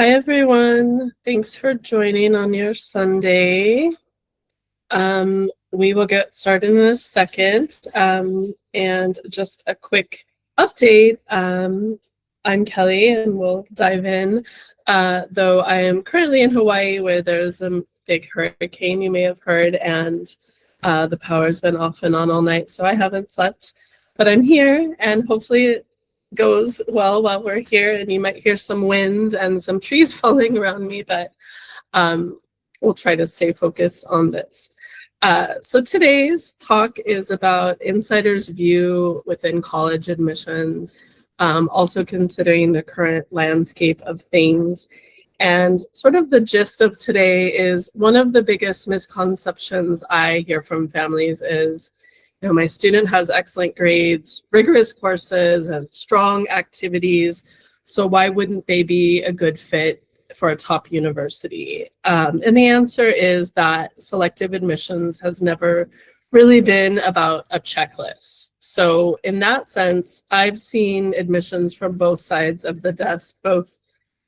Hi, everyone. Thanks for joining on your Sunday. We will get started in a second. And just a quick update. I'm Kelly, and we'll dive in. Though I am currently in Hawaii, where there's a big hurricane, you may have heard, and the power's been off and on all night, so I haven't slept. But I'm here, and hopefully it goes well while we're here, and you might hear some winds and some trees falling around me, but we'll try to stay focused on this. So today's talk is about insider's view within college admissions, also considering the current landscape of things. And sort of the gist of today is one of the biggest misconceptions I hear from families is, my student has excellent grades, rigorous courses, has strong activities, so why wouldn't they be a good fit for a top university? And the answer is that selective admissions has never really been about a checklist. So in that sense, I've seen admissions from both sides of the desk, both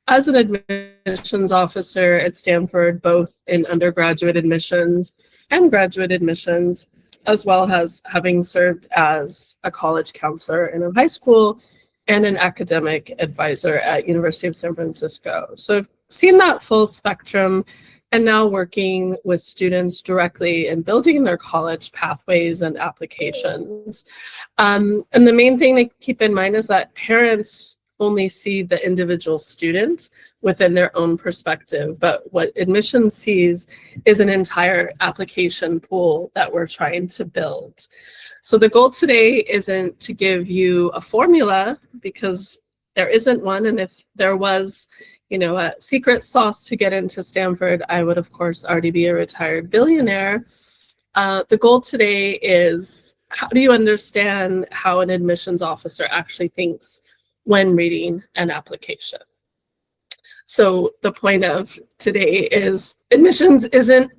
as an admissions officer at Stanford, both in undergraduate admissions and graduate admissions, as well as having served as a college counselor in a high school and an academic advisor at University of San Francisco. So I've seen that full spectrum, and now working with students directly in building their college pathways and applications. And the main thing to keep in mind is that parents only see the individual student within their own perspective, but what admissions sees is an entire application pool that we're trying to build. So the goal today isn't to give you a formula, because there isn't one, and if there was, a secret sauce to get into Stanford, I would of course already be a retired billionaire. The goal today is, how do you understand how an admissions officer actually thinks when reading an application? So the point of today is admissions isn't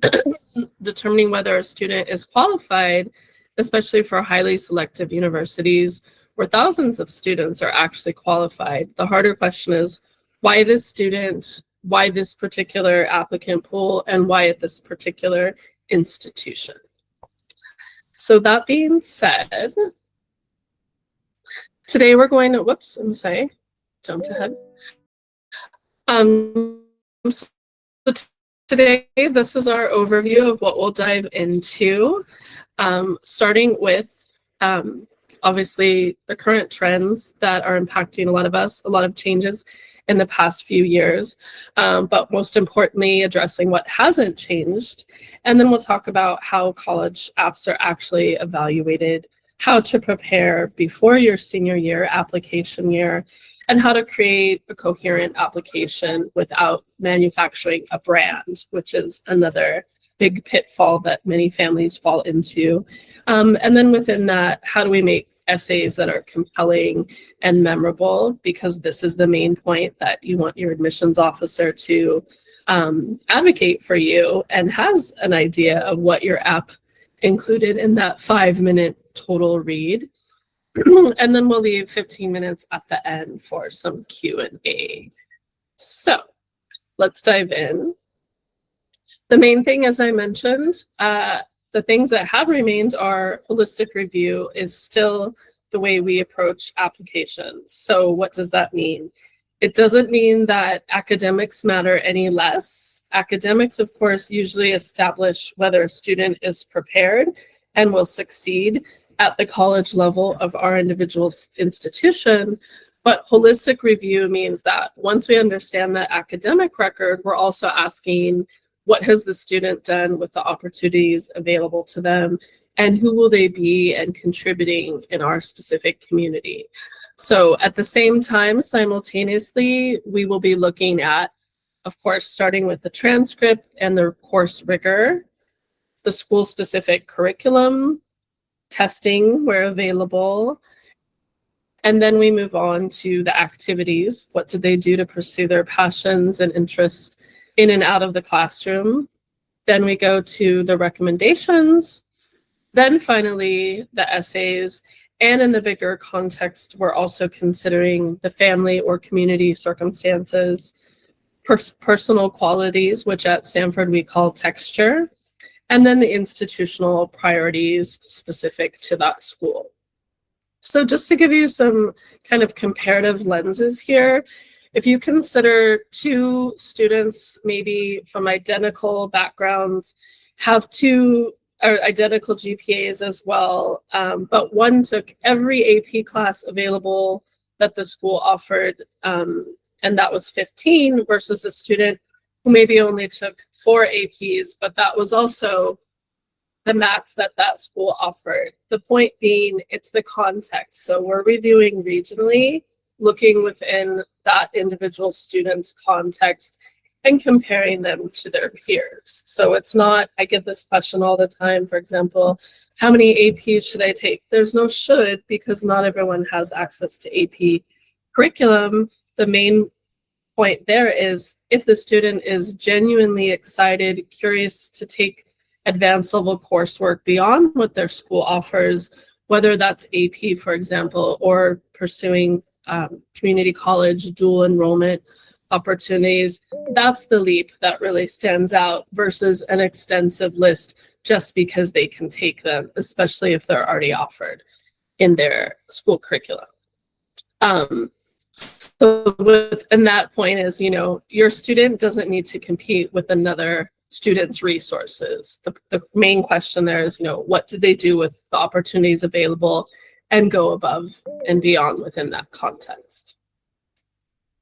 determining whether a student is qualified, especially for highly selective universities where thousands of students are actually qualified. The harder question is, why this student, why this particular applicant pool, and why at this particular institution? So that being said, today we're going to, jumped ahead. So today, this is our overview of what we'll dive into, starting with obviously the current trends that are impacting a lot of us, a lot of changes in the past few years, but most importantly, addressing what hasn't changed. And then we'll talk about how college apps are actually evaluated, how to prepare before your senior year, application year, and how to create a coherent application without manufacturing a brand, which is another big pitfall that many families fall into. And then within that, how do we make essays that are compelling and memorable? Because this is the main point, that you want your admissions officer to advocate for you and has an idea of what your app included in that 5-minute total read. And then we'll leave 15 minutes at the end for some Q&A. So let's dive in. The main thing, as I mentioned, the things that have remained are holistic review is still the way we approach applications. So what does that mean? It doesn't mean that academics matter any less. Academics, of course, usually establish whether a student is prepared and will succeed at the college level of our individual institution. But holistic review means that once we understand the academic record, we're also asking, what has the student done with the opportunities available to them, and who will they be and contributing in our specific community? So at the same time, simultaneously, we will be looking at, of course, starting with the transcript and the course rigor, the school-specific curriculum, testing where available, and then we move on to the activities. What did they do to pursue their passions and interests in and out of the classroom? Then we go to the recommendations, then finally the essays, and in the bigger context, we're also considering the family or community circumstances, personal qualities, which at Stanford we call texture, and then the institutional priorities specific to that school. So just to give you some kind of comparative lenses here, if you consider two students maybe from identical backgrounds have identical GPAs as well, but one took every AP class available that the school offered, and that was 15, versus a student who maybe only took 4 APs, but that was also the max that that school offered. The point being, it's the context. So we're reviewing regionally, looking within that individual student's context and comparing them to their peers. So it's not, I get this question all the time, for example, how many APs should I take? There's no should, because not everyone has access to AP curriculum. The main point there is, if the student is genuinely excited, curious to take advanced level coursework beyond what their school offers, whether that's AP, for example, or pursuing community college dual enrollment opportunities, that's the leap that really stands out versus an extensive list just because they can take them, especially if they're already offered in their school curriculum. And that point is, your student doesn't need to compete with another student's resources. The main question there is, what do they do with the opportunities available and go above and beyond within that context.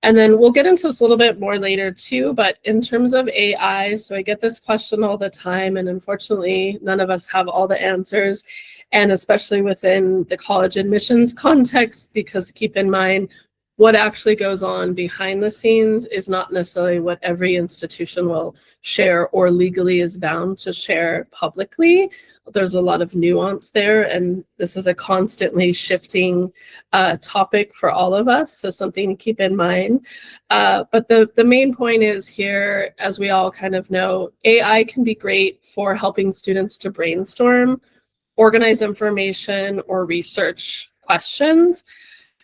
And then we'll get into this a little bit more later too, but in terms of AI, so I get this question all the time, and unfortunately, none of us have all the answers, and especially within the college admissions context, because keep in mind, what actually goes on behind the scenes is not necessarily what every institution will share or legally is bound to share publicly. There's a lot of nuance there, and this is a constantly shifting topic for all of us, so something to keep in mind. But the main point is here, as we all kind of know, AI can be great for helping students to brainstorm, organize information, or research questions.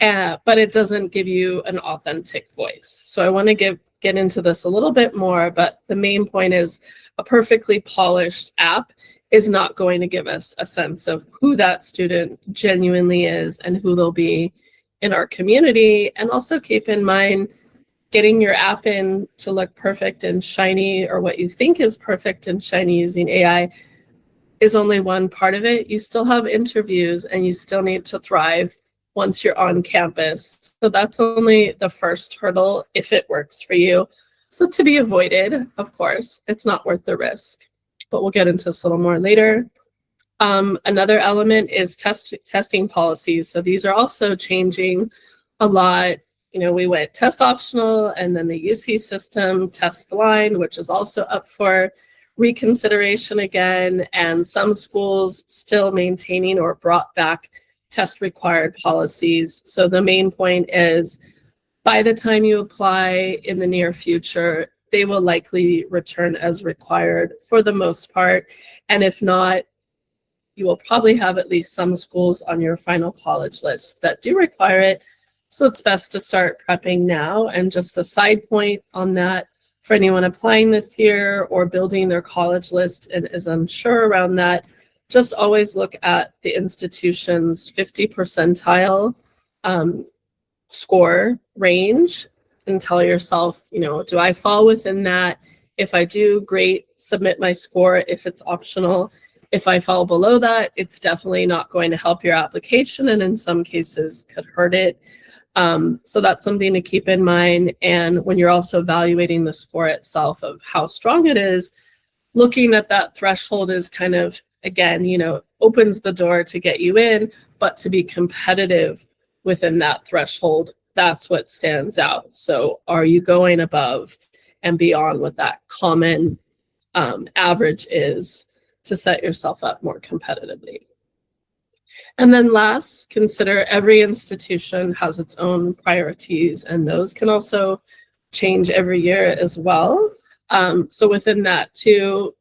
But it doesn't give you an authentic voice. So I want to get into this a little bit more, but the main point is a perfectly polished app is not going to give us a sense of who that student genuinely is and who they'll be in our community. And also keep in mind, getting your app in to look perfect and shiny, or what you think is perfect and shiny using AI, is only one part of it. You still have interviews and you still need to thrive once you're on campus. So that's only the first hurdle if it works for you. So to be avoided, of course, it's not worth the risk, but we'll get into this a little more later. Another element is testing policies. So these are also changing a lot. We went test optional, and then the UC system test blind, which is also up for reconsideration again, and some schools still maintaining or brought back test required policies. So the main point is, by the time you apply in the near future, they will likely return as required for the most part. And if not, you will probably have at least some schools on your final college list that do require it. So it's best to start prepping now. And just a side point on that, for anyone applying this year or building their college list and is unsure around that, just always look at the institution's 50 percentile score range and tell yourself, do I fall within that? If I do, great, submit my score if it's optional. If I fall below that, it's definitely not going to help your application, and in some cases could hurt it. So that's something to keep in mind. And when you're also evaluating the score itself of how strong it is, looking at that threshold is kind of, again, opens the door to get you in, but to be competitive within that threshold, that's what stands out. So are you going above and beyond what that common average is to set yourself up more competitively? And then last, consider every institution has its own priorities, and those can also change every year as well. So within that too,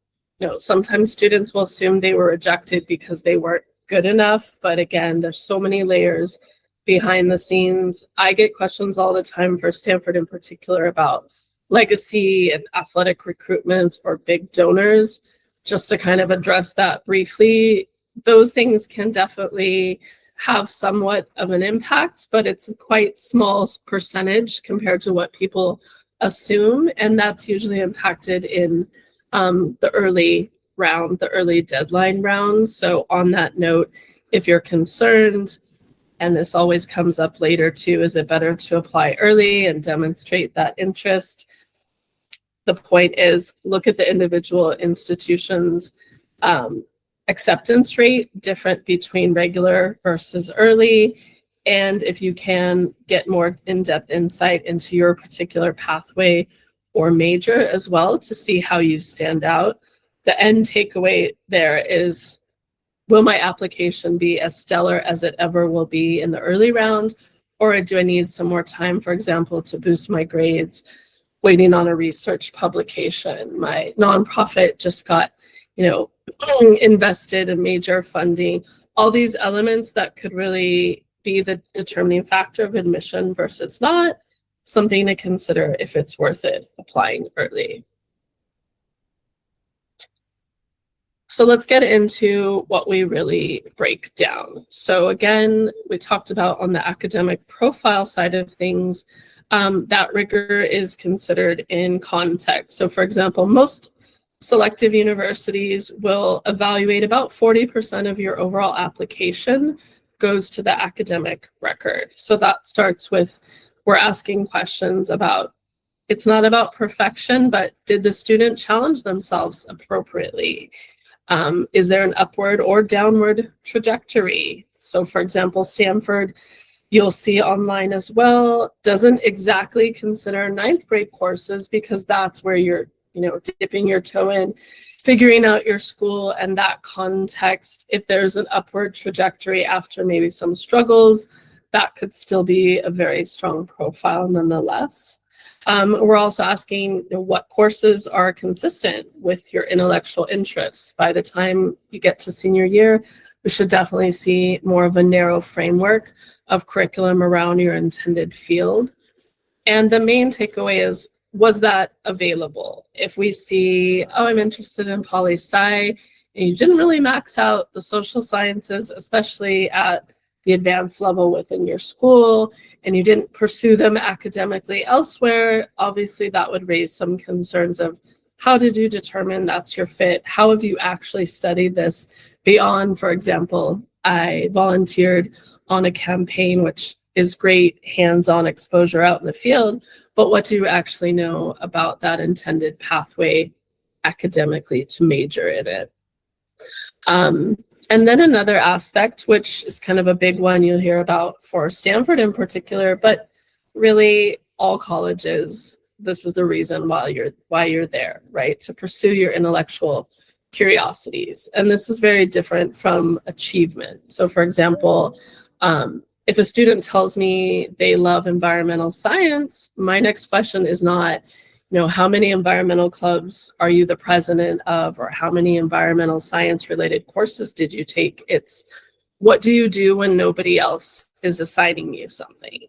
sometimes students will assume they were rejected because they weren't good enough. But again, there's so many layers behind the scenes. I get questions all the time for Stanford in particular about legacy and athletic recruitments or big donors. Just to kind of address that briefly, those things can definitely have somewhat of an impact, but it's a quite small percentage compared to what people assume, and that's usually impacted in the early round, the early deadline round. So on that note, if you're concerned, and this always comes up later too, is it better to apply early and demonstrate that interest? The point is, look at the individual institutions' acceptance rate, different between regular versus early. And if you can get more in-depth insight into your particular pathway or major as well to see how you stand out. The end takeaway there is, will my application be as stellar as it ever will be in the early round? Or do I need some more time, for example, to boost my grades, waiting on a research publication? My nonprofit just got, invested in major funding. All these elements that could really be the determining factor of admission versus not, something to consider if it's worth it applying early. So let's get into what we really break down. So again, we talked about on the academic profile side of things, that rigor is considered in context. So for example, most selective universities will evaluate about 40% of your overall application goes to the academic record. So that starts with, we're asking questions about, it's not about perfection, but did the student challenge themselves appropriately? Is there an upward or downward trajectory? So for example, Stanford, you'll see online as well, doesn't exactly consider ninth grade courses because that's where you're, dipping your toe in, figuring out your school and that context. If there's an upward trajectory after maybe some struggles, that could still be a very strong profile nonetheless. We're also asking what courses are consistent with your intellectual interests. By the time you get to senior year, we should definitely see more of a narrow framework of curriculum around your intended field. And the main takeaway is, was that available? If we see, oh, I'm interested in poli-sci, and you didn't really max out the social sciences, especially at the advanced level within your school, and you didn't pursue them academically elsewhere, obviously that would raise some concerns of, how did you determine that's your fit? How have you actually studied this beyond, for example, I volunteered on a campaign, which is great hands-on exposure out in the field, but what do you actually know about that intended pathway academically to major in it? And then another aspect, which is kind of a big one you'll hear about for Stanford in particular, but really all colleges, this is the reason why you're there, right? To pursue your intellectual curiosities. And this is very different from achievement. So for example, if a student tells me they love environmental science, my next question is not, how many environmental clubs are you the president of, or how many environmental science related courses did you take? It's, what do you do when nobody else is assigning you something?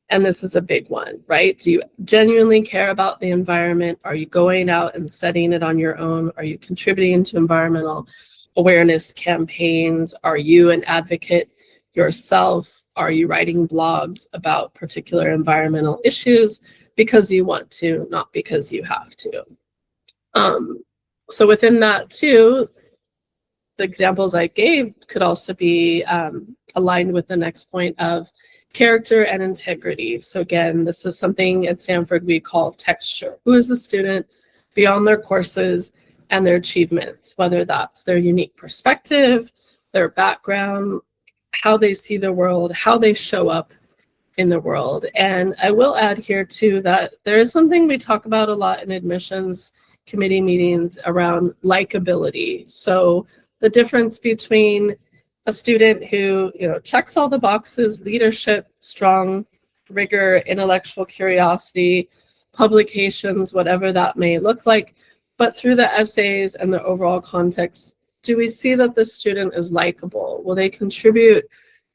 And this is a big one, right? Do you genuinely care about the environment? Are you going out and studying it on your own? Are you contributing to environmental awareness campaigns? Are you an advocate yourself? Are you writing blogs about particular environmental issues because you want to, not because you have to? So within that too, the examples I gave could also be aligned with the next point of character and integrity. So again, this is something at Stanford we call texture. Who is the student beyond their courses and their achievements, whether that's their unique perspective, their background, how they see the world, how they show up in the world. And I will add here too that there is something we talk about a lot in admissions committee meetings around likability. So the difference between a student who checks all the boxes, leadership, strong rigor, intellectual curiosity, publications, whatever that may look like, but through the essays and the overall context, do we see that the student is likable? Will they contribute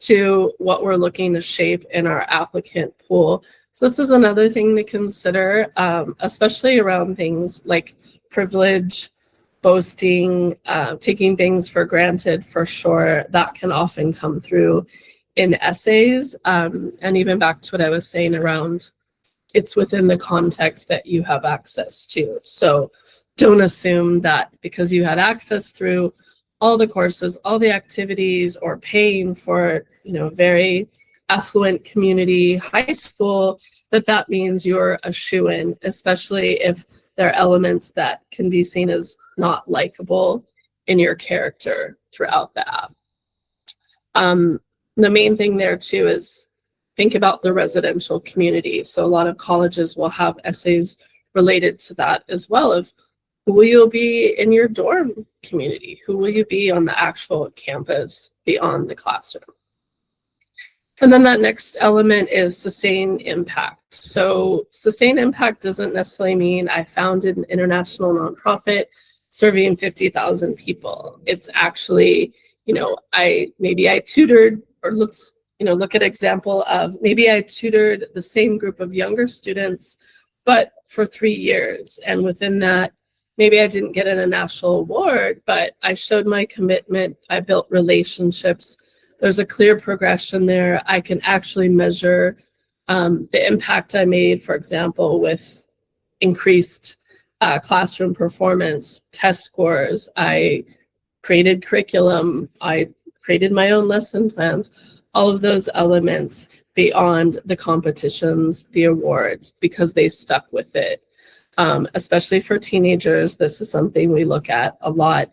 to what we're looking to shape in our applicant pool? So this is another thing to consider, especially around things like privilege, boasting, taking things for granted, for sure. That can often come through in essays. And even back to what I was saying around, it's within the context that you have access to. So don't assume that because you had access through all the courses, all the activities, or paying for, very affluent community high school, that means you're a shoo-in, especially if there are elements that can be seen as not likable in your character throughout the app. The main thing there too is think about the residential community. So a lot of colleges will have essays related to that as well, of who will you be in your dorm community? Who will you be on the actual campus beyond the classroom? And then that next element is sustained impact. So sustained impact doesn't necessarily mean I founded an international nonprofit serving 50,000 people. It's actually, I tutored, or let's, look at example of maybe I tutored the same group of younger students, but for 3 years. And within that, maybe I didn't get a national award, but I showed my commitment. I built relationships. There's a clear progression there. I can actually measure the impact I made, for example, with increased classroom performance, test scores. I created curriculum. I created my own lesson plans, all of those elements beyond the competitions, the awards, because they stuck with it. Especially for teenagers, this is something we look at a lot.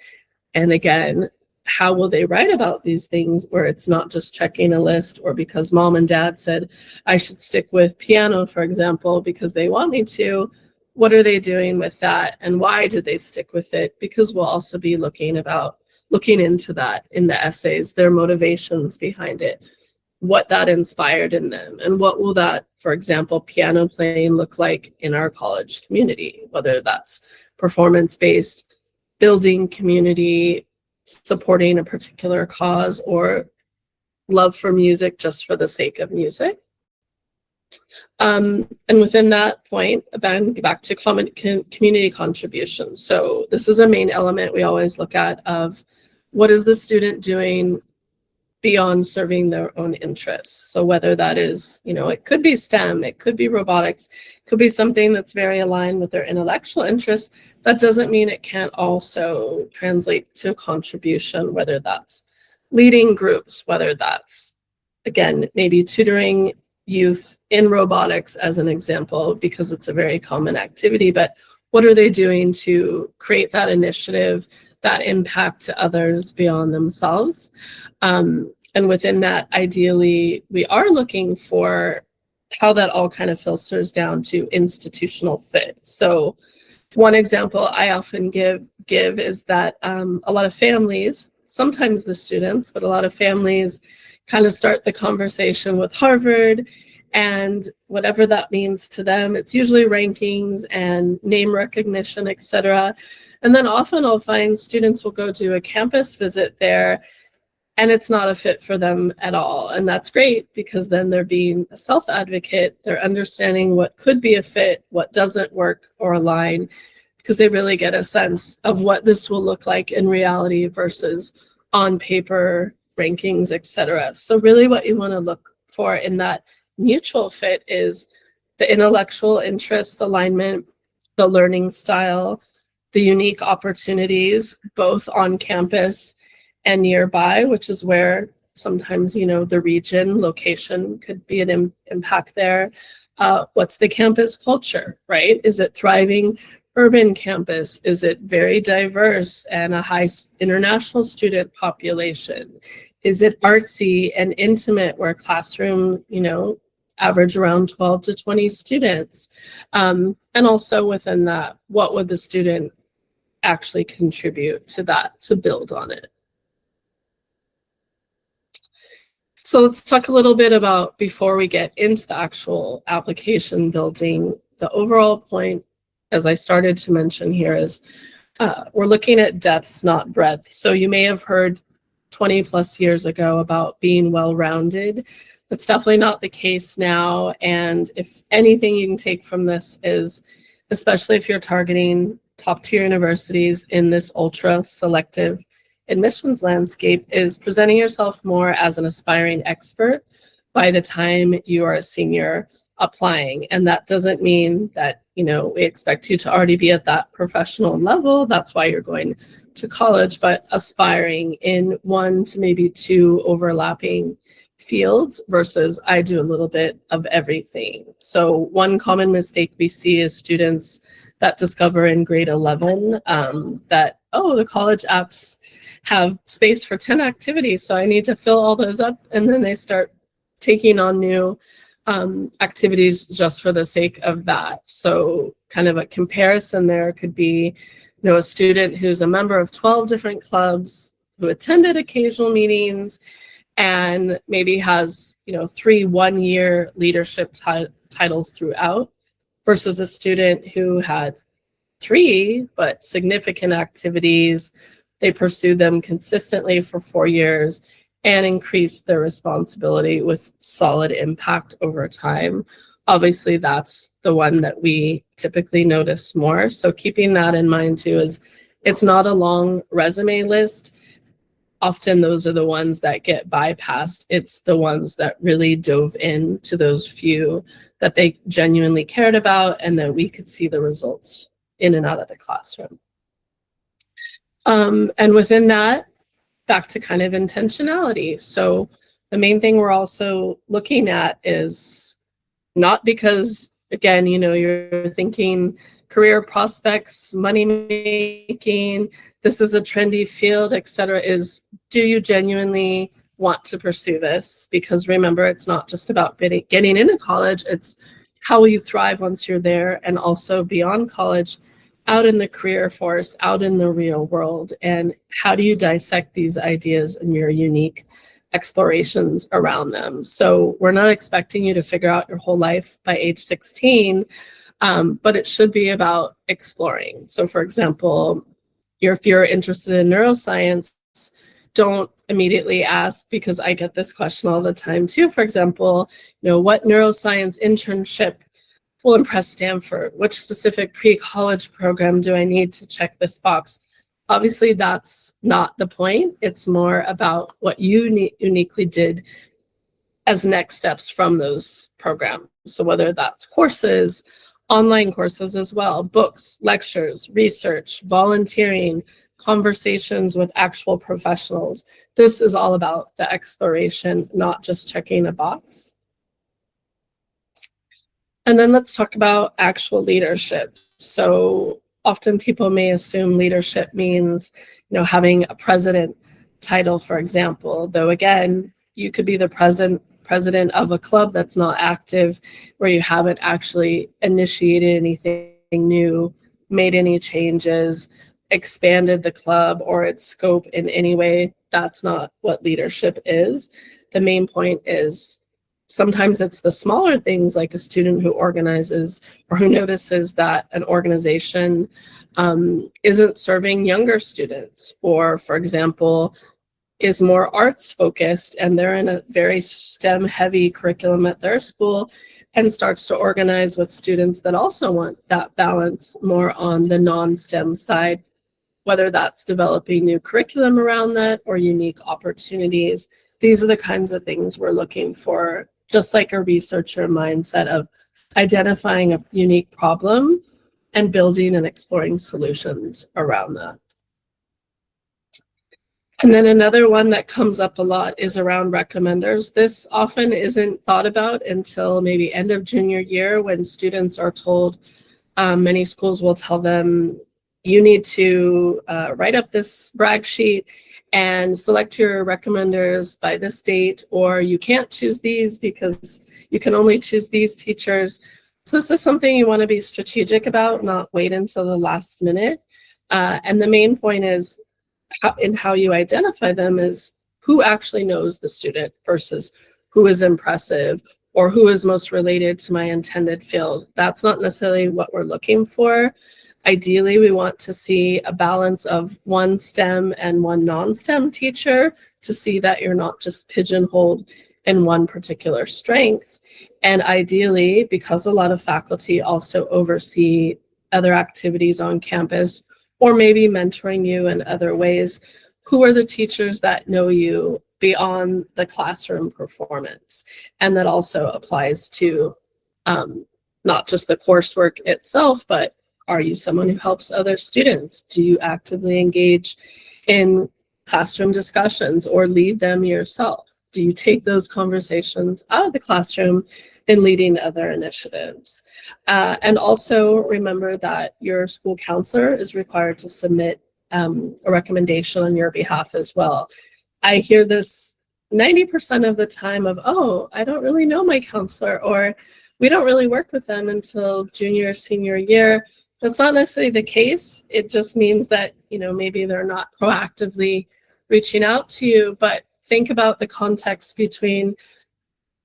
And again, how will they write about these things where it's not just checking a list, or because mom and dad said I should stick with piano, for example, because they want me to? What are they doing with that, and why did they stick with it? Because we'll also be looking into that in the essays, their motivations behind it, what that inspired in them, and what will that, for example, piano playing look like in our college community, whether that's performance-based, building community, supporting a particular cause, or love for music just for the sake of music. And within that point, back to community contribution. So this is a main element we always look at of what is the student doing beyond serving their own interests. So whether that is, it could be STEM, it could be robotics, it could be something that's very aligned with their intellectual interests. That doesn't mean it can't also translate to contribution, whether that's leading groups, whether that's, again, maybe tutoring youth in robotics as an example, because it's a very common activity, but what are they doing to create that initiative, that impact to others beyond themselves? And within that, ideally, we are looking for how that all kind of filters down to institutional fit. So one example I often give is that a lot of families, sometimes the students, but a lot of families kind of start the conversation with Harvard, and whatever that means to them, it's usually rankings and name recognition, etc. And then often I'll find students will go do a campus visit there, and it's not a fit for them at all. And that's great, because then they're being a self-advocate, they're understanding what could be a fit, what doesn't work or align, because they really get a sense of what this will look like in reality versus on paper, rankings, etc. So really what you want to look for in that mutual fit is the intellectual interest alignment, the learning style, the unique opportunities, both on campus and nearby, which is where sometimes, the region, location could be an impact there. What's the campus culture, right? Is it thriving urban campus? Is it very diverse and a high international student population? Is it artsy and intimate, where classroom, average around 12 to 20 students? And also within that, what would the student actually contribute to that to build on it? So let's talk a little bit about, before we get into the actual application building, the overall point, as I started to mention here, is we're looking at depth, not breadth. So you may have heard 20 plus years ago about being well-rounded. It's definitely not the case now. And if anything you can take from this is, especially if you're targeting top tier universities in this ultra selective admissions landscape, is presenting yourself more as an aspiring expert by the time you are a senior applying. And that doesn't mean that, we expect you to already be at that professional level. That's why you're going to college, but aspiring in 1 to maybe 2 overlapping fields versus I do a little bit of everything. So one common mistake we see is students that discover in grade 11 that, the college apps have space for 10 activities, so I need to fill all those up. And then they start taking on new activities just for the sake of that. So kind of a comparison there could be, a student who's a member of 12 different clubs, who attended occasional meetings, and maybe has, 3 one-year leadership titles throughout, versus a student who had 3 but significant activities. They pursued them consistently for 4 years and increased their responsibility with solid impact over time. Obviously, that's the one that we typically notice more. So keeping that in mind too, is it's not a long resume list. Often those are the ones that get bypassed. It's the ones that really dove into those few that they genuinely cared about, and that we could see the results in and out of the classroom. And within that, back to kind of intentionality. So the main thing we're also looking at is not because, again, you're thinking career prospects, money making, this is a trendy field, etc., is do you genuinely want to pursue this? Because remember, it's not just about getting into college, it's how will you thrive once you're there, and also beyond college, out in the career force, out in the real world, and how do you dissect these ideas and your unique explorations around them. So we're not expecting you to figure out your whole life by age 16, but it should be about exploring. So for example, if you're interested in neuroscience, don't immediately ask, because I get this question all the time too. For example, what neuroscience internship will impress Stanford? Which specific pre-college program do I need to check this box? Obviously, that's not the point. It's more about what you uniquely did as next steps from those programs. So whether that's courses, online courses as well, books, lectures, research, volunteering, conversations with actual professionals. This is all about the exploration, not just checking a box. And then let's talk about actual leadership. So often people may assume leadership means, having a president title, for example, though again, you could be the president of a club that's not active, where you haven't actually initiated anything new, made any changes, expanded the club or its scope in any way. That's not what leadership is. The main point is sometimes it's the smaller things, like a student who organizes or who notices that an organization isn't serving younger students, or for example, is more arts focused and they're in a very STEM heavy curriculum at their school, and starts to organize with students that also want that balance more on the non-STEM side, whether that's developing new curriculum around that or unique opportunities. These are the kinds of things we're looking for, just like a researcher mindset of identifying a unique problem and building and exploring solutions around that. And then another one that comes up a lot is around recommenders. This often isn't thought about until maybe end of junior year, when students are told, many schools will tell them, you need to write up this brag sheet and select your recommenders by this date, or you can't choose these because you can only choose these teachers. So this is something you want to be strategic about, not wait until the last minute. And the main point is, how you identify them is who actually knows the student versus who is impressive or who is most related to my intended field. That's not necessarily what we're looking for. Ideally, we want to see a balance of one STEM and one non-STEM teacher, to see that you're not just pigeonholed in one particular strength. And ideally, because a lot of faculty also oversee other activities on campus, or maybe mentoring you in other ways, who are the teachers that know you beyond the classroom performance? And that also applies to not just the coursework itself, but are you someone who helps other students? Do you actively engage in classroom discussions or lead them yourself? Do you take those conversations out of the classroom in leading other initiatives? And also remember that your school counselor is required to submit a recommendation on your behalf as well. I hear this 90% of the time of, oh, I don't really know my counselor, or we don't really work with them until junior or senior year. That's not necessarily the case. It just means that, maybe they're not proactively reaching out to you, but think about the context between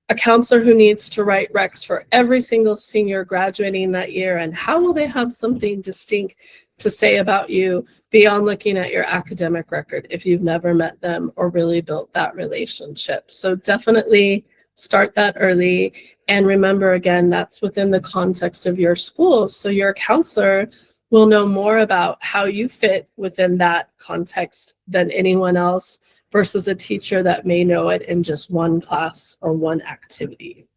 a counselor who needs to write recs for every single senior graduating that year, and how will they have something distinct to say about you beyond looking at your academic record if you've never met them or really built that relationship. So definitely start that early. And remember, again, that's within the context of your school. So your counselor will know more about how you fit within that context than anyone else, versus a teacher that may know it in just one class or one activity.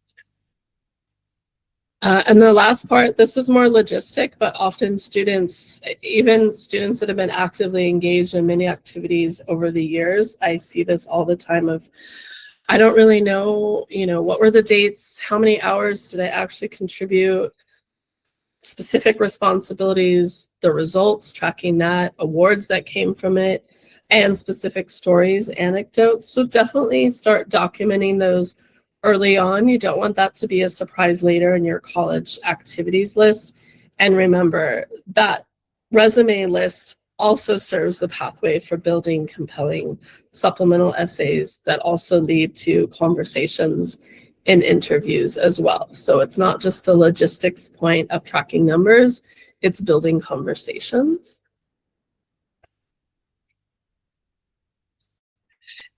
And the last part, this is more logistic, but often students, even students that have been actively engaged in many activities over the years, I see this all the time of, I don't really know, what were the dates? How many hours did I actually contribute? Specific responsibilities, the results, tracking that, awards that came from it, and specific stories, anecdotes. So definitely start documenting those early on. You don't want that to be a surprise later in your college activities list. And remember that resume list also serves the pathway for building compelling supplemental essays that also lead to conversations in interviews as well. So it's not just a logistics point of tracking numbers, it's building conversations.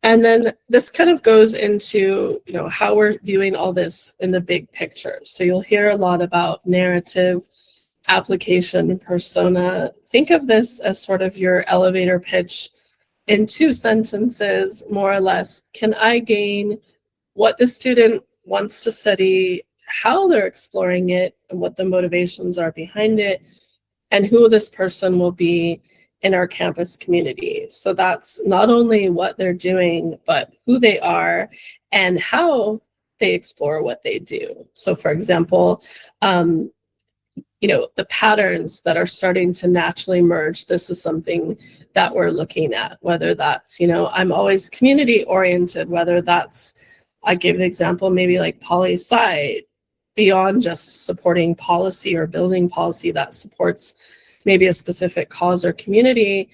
And then this kind of goes into, how we're viewing all this in the big picture. So you'll hear a lot about narrative, application, persona. Think of this as sort of your elevator pitch in 2 sentences, more or less. Can I gain what the student wants to study, how they're exploring it, and what the motivations are behind it, and who this person will be in our campus community? So that's not only what they're doing, but who they are and how they explore what they do. So for example, the patterns that are starting to naturally merge, this is something that we're looking at, whether that's, I'm always community oriented, whether that's, I give the example, maybe like poli-sci, beyond just supporting policy or building policy that supports maybe a specific cause or community.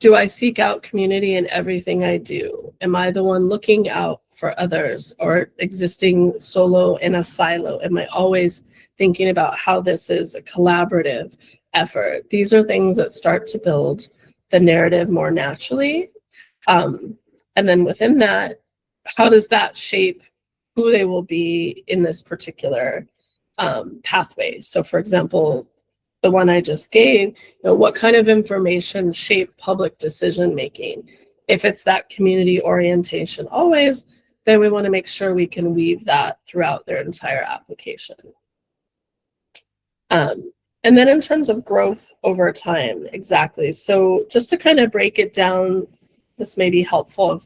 Do I seek out community in everything I do? Am I the one looking out for others, or existing solo in a silo? Am I always thinking about how this is a collaborative effort? These are things that start to build the narrative more naturally. And then within that, how does that shape who they will be in this particular pathway? So for example, the one I just gave, what kind of information shape public decision making? If it's that community orientation always, then we want to make sure we can weave that throughout their entire application. And then in terms of growth over time, exactly. So just to kind of break it down, this may be helpful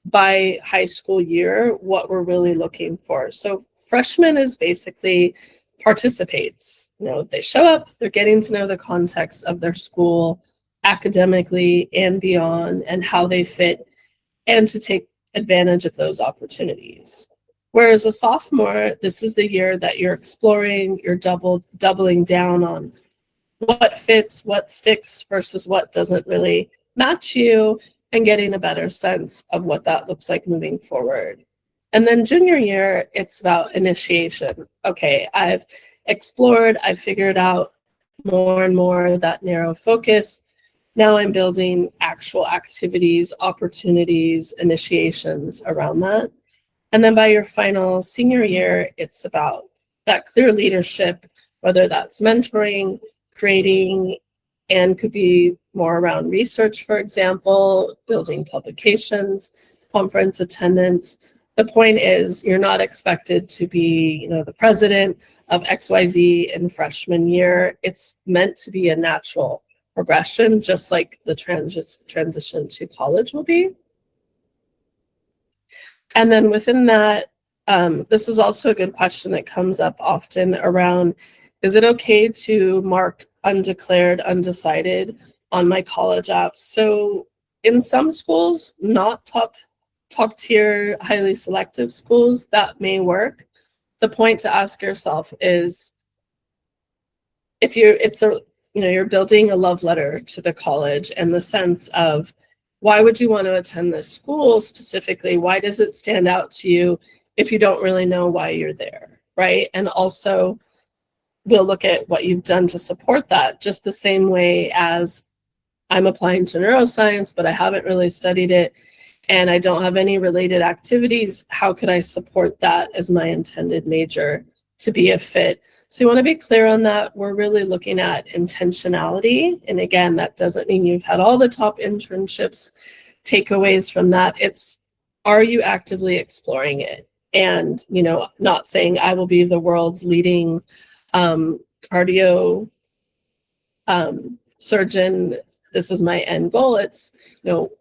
by high school year, what we're really looking for. So freshman is basically participates. They show up, they're getting to know the context of their school academically and beyond, and how they fit, and to take advantage of those opportunities. Whereas a sophomore, this is the year that you're exploring, you're doubling down on what fits, what sticks versus what doesn't really match you, and getting a better sense of what that looks like moving forward. And then junior year, it's about initiation. Okay, I've explored, I've figured out more and more that narrow focus. Now I'm building actual activities, opportunities, initiations around that. And then by your final senior year, it's about that clear leadership, whether that's mentoring, creating, and could be more around research, for example, building publications, conference attendance. The point is you're not expected to be, the president of XYZ in freshman year. It's meant to be a natural progression, just like the transition to college will be. And then within that, this is also a good question that comes up often around, is it okay to mark undeclared, undecided on my college apps? So in some schools, not top tier, highly selective schools, that may work. The point to ask yourself is, if you're building a love letter to the college in the sense of, why would you want to attend this school specifically? Why does it stand out to you if you don't really know why you're there, right? And also, we'll look at what you've done to support that, just the same way as I'm applying to neuroscience, but I haven't really studied it and I don't have any related activities. How could I support that as my intended major to be a fit? So you want to be clear on that. We're really looking at intentionality. And again, that doesn't mean you've had all the top internships. Takeaways from that, it's, are you actively exploring it? And, not saying I will be the world's leading cardio surgeon. This is my end goal. It's,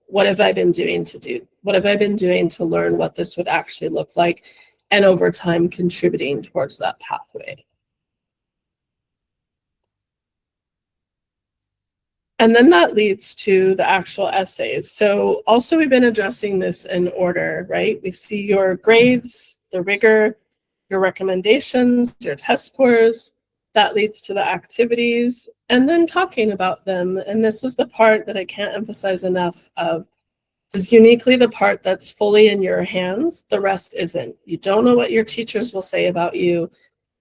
what have I been doing to learn what this would actually look like, and over time contributing towards that pathway. And then that leads to the actual essays. So also we've been addressing this in order, right? We see your grades, the rigor, your recommendations, your test scores. That leads to the activities, and then talking about them. And this is the part that I can't emphasize enough of. This is uniquely the part that's fully in your hands. The rest isn't. You don't know what your teachers will say about you.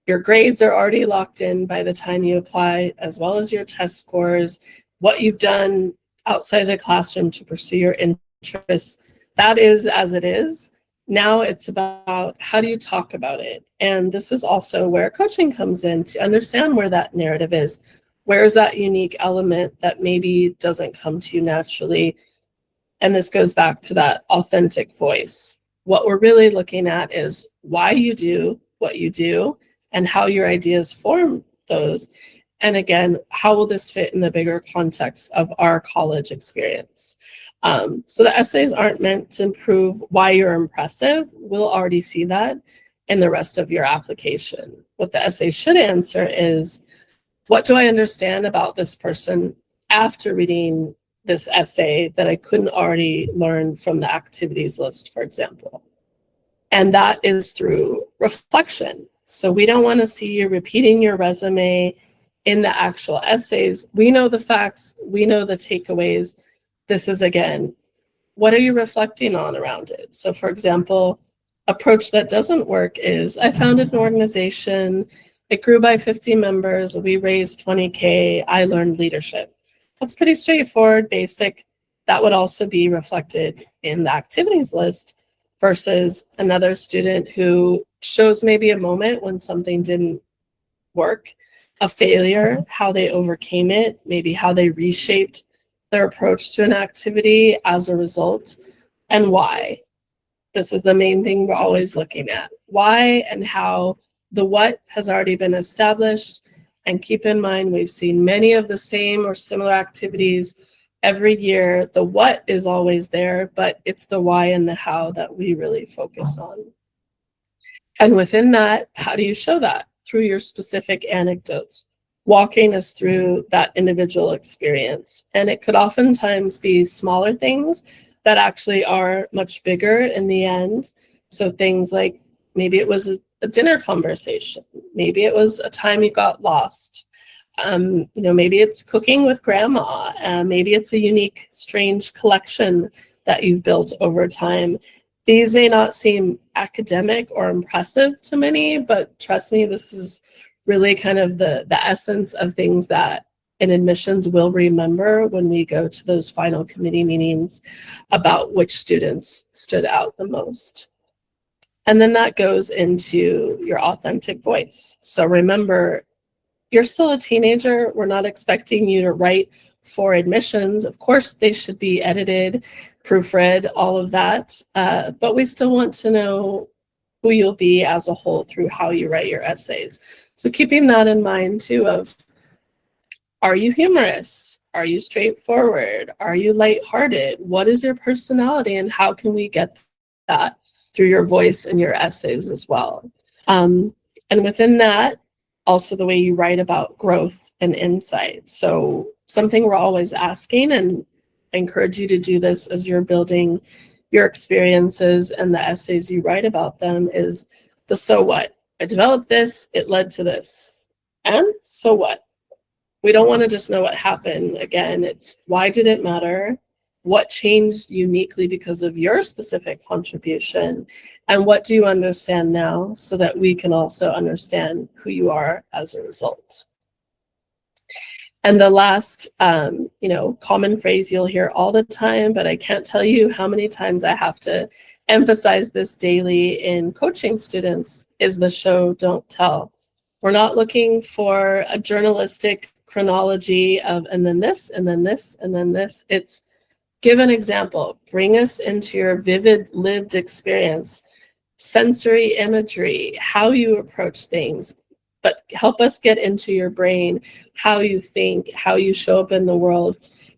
Your grades are already locked in by the time you apply, as well as your test scores, what you've done outside the classroom to pursue your interests. That is as it is. Now it's about, how do you talk about it? And this is also where coaching comes in, to understand where that narrative is. Where is that unique element that maybe doesn't come to you naturally? And this goes back to that authentic voice. What we're really looking at is why you do what you do and how your ideas form those. And again, how will this fit in the bigger context of our college experience? So the essays aren't meant to prove why you're impressive. We'll already see that in the rest of your application. What the essay should answer is, what do I understand about this person after reading this essay that I couldn't already learn from the activities list, for example? And that is through reflection. So we don't want to see you repeating your resume in the actual essays. We know the facts, we know the takeaways. This is, again, what are you reflecting on around it? So for example, approach that doesn't work is, I founded an organization, it grew by 50 members, we raised 20K, I learned leadership. That's pretty straightforward, basic. That would also be reflected in the activities list, versus another student who shows maybe a moment when something didn't work, a failure, how they overcame it, maybe how they reshaped their approach to an activity as a result, and why. This is the main thing we're always looking at. Why and how. The what has already been established. And keep in mind, we've seen many of the same or similar activities every year. The what is always there, but it's the why and the how that we really focus on. And within that, how do you show that? Through your specific anecdotes, walking us through that individual experience. And it could oftentimes be smaller things that actually are much bigger in the end. So things like, maybe it was a dinner conversation. Maybe it was a time you got lost. Maybe it's cooking with grandma. Maybe it's a unique, strange collection that you've built over time. These may not seem academic or impressive to many, but trust me, this is really kind of the essence of things that in admissions we'll remember when we go to those final committee meetings about which students stood out the most. And then that goes into your authentic voice. So remember, you're still a teenager. We're not expecting you to write for admissions. Of course, they should be edited, proofread, all of that. But we still want to know who you'll be as a whole through how you write your essays. So keeping that in mind too of, are you humorous? Are you straightforward? Are you lighthearted? What is your personality, and how can we get that through your voice and your essays as well? And within that, also the way you write about growth and insight. So something we're always asking, and I encourage you to do this as you're building your experiences and the essays you write about them, is the so what. I developed this, it led to this. And so what? We don't want to just know what happened. Again, it's why did it matter? What changed uniquely because of your specific contribution? And what do you understand now, so that we can also understand who you are as a result? And the last, common phrase you'll hear all the time, but I can't tell you how many times I have to emphasize this daily in coaching students, is the show, don't tell. We're not looking for a journalistic chronology of, and then this, and then this, and then this. It's give an example, bring us into your vivid lived experience, sensory imagery, how you approach things, but help us get into your brain, how you think, how you show up in the world.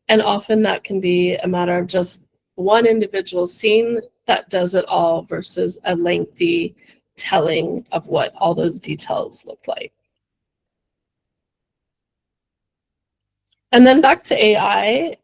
And often that can be a matter of just one individual scene that does it all versus a lengthy telling of what all those details look like. And then back to AI,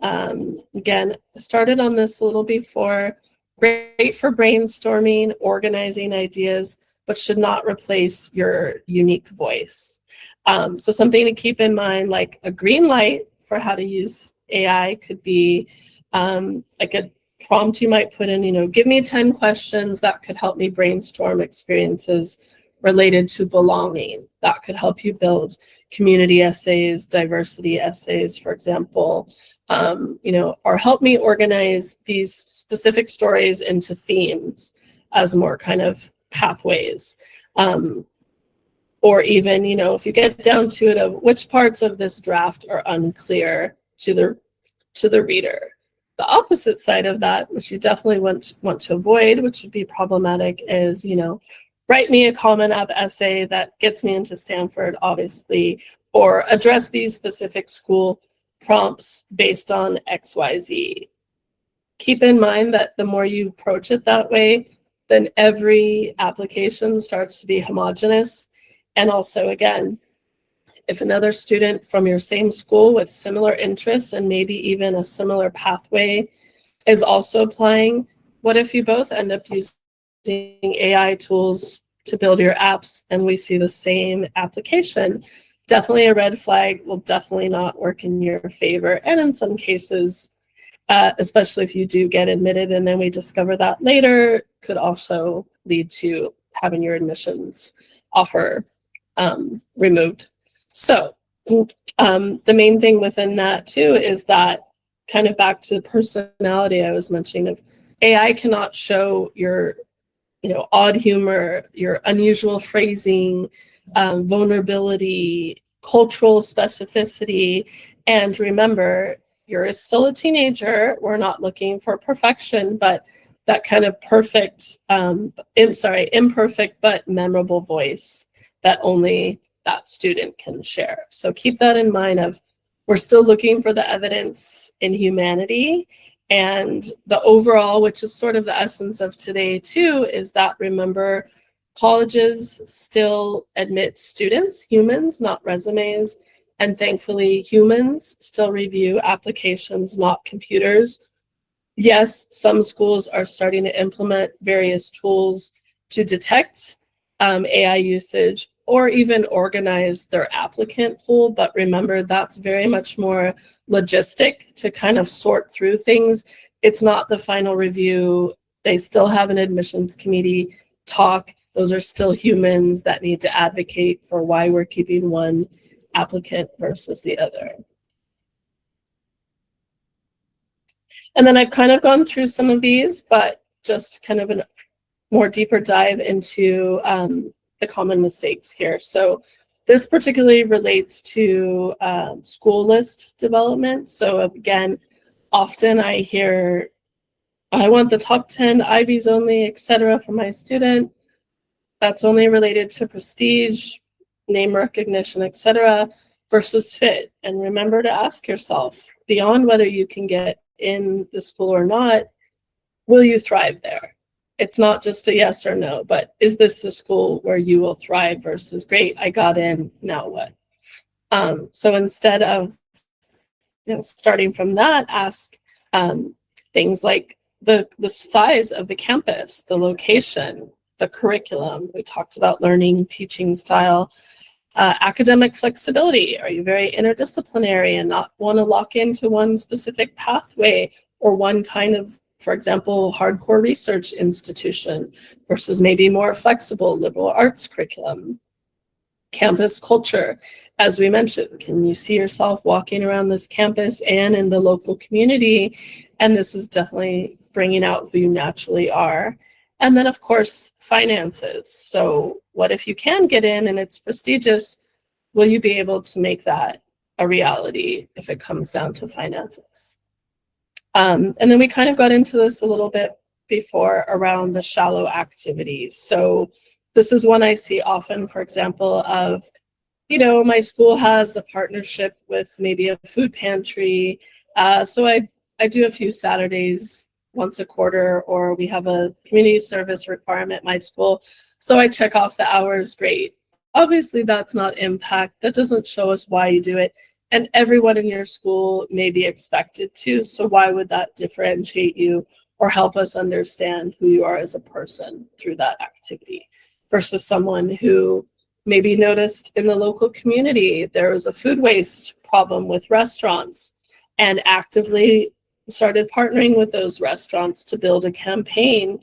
again, started on this a little before. Great for brainstorming, organizing ideas, but should not replace your unique voice. So something to keep in mind, like a green light for how to use AI could be like a prompt you might put in, give me 10 questions that could help me brainstorm experiences related to belonging. That could help you build community essays, diversity essays, for example, or help me organize these specific stories into themes as more kind of pathways. Or even, if you get down to it, of which parts of this draft are unclear to the reader. The opposite side of that, which you definitely want to avoid, which would be problematic, is, write me a Common App essay that gets me into Stanford, obviously, or address these specific school prompts based on XYZ. Keep in mind that the more you approach it that way, then every application starts to be homogeneous. And also, again, if another student from your same school with similar interests and maybe even a similar pathway is also applying, what if you both end up using AI tools to build your apps and we see the same application? Definitely a red flag, will definitely not work in your favor. And in some cases, especially if you do get admitted and then we discover that later, could also lead to having your admissions offer removed. So the main thing within that too is that, kind of back to the personality I was mentioning, of AI cannot show your odd humor, your unusual phrasing, vulnerability, cultural specificity. And remember, you're still a teenager. We're not looking for perfection, but that kind of imperfect but memorable voice that only that student can share. So keep that in mind, of we're still looking for the evidence in humanity. And the overall, which is sort of the essence of today too, is that, remember, colleges still admit students, humans, not resumes. And thankfully, humans still review applications, not computers. Yes, some schools are starting to implement various tools to detect AI usage or even organize their applicant pool. But remember, that's very much more logistic to kind of sort through things. It's not the final review. They still have an admissions committee talk. Those are still humans that need to advocate for why we're keeping one applicant versus the other. And then I've kind of gone through some of these, but just kind of more deeper dive into the common mistakes here. So this particularly relates to school list development. So again, often I hear, I want the top 10 IBs only, etc. for my student. That's only related to prestige, name recognition, etc. versus fit. And remember to ask yourself, beyond whether you can get in the school or not, will you thrive there? It's not just a yes or no, but is this the school where you will thrive versus great, I got in, now what? So instead of starting from that, ask things like the size of the campus, the location, the curriculum. We talked about learning, teaching style, academic flexibility. Are you very interdisciplinary and not want to lock into one specific pathway or one kind of, for example, hardcore research institution versus maybe more flexible liberal arts curriculum? Campus culture, as we mentioned, can you see yourself walking around this campus and in the local community? And this is definitely bringing out who you naturally are. And then, of course, finances. So what if you can get in and it's prestigious? Will you be able to make that a reality if it comes down to finances? And then we kind of got into this a little bit before around the shallow activities. So this is one I see often, for example, of, my school has a partnership with maybe a food pantry. So I do a few Saturdays once a quarter, or we have a community service requirement at my school. So I check off the hours, great. Obviously, that's not impact. That doesn't show us why you do it. And everyone in your school may be expected to. So why would that differentiate you or help us understand who you are as a person through that activity versus someone who maybe noticed in the local community there was a food waste problem with restaurants and actively started partnering with those restaurants to build a campaign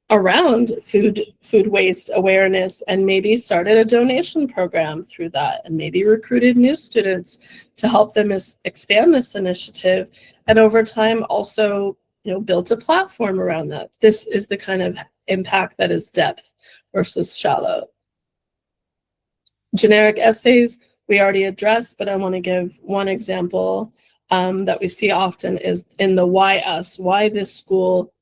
around food waste awareness, and maybe started a donation program through that, and maybe recruited new students to help them expand this initiative, and over time also built a platform around that. This is the kind of impact that is depth versus shallow. Generic essays we already addressed, but I want to give one example that we see often is in the why us, why this school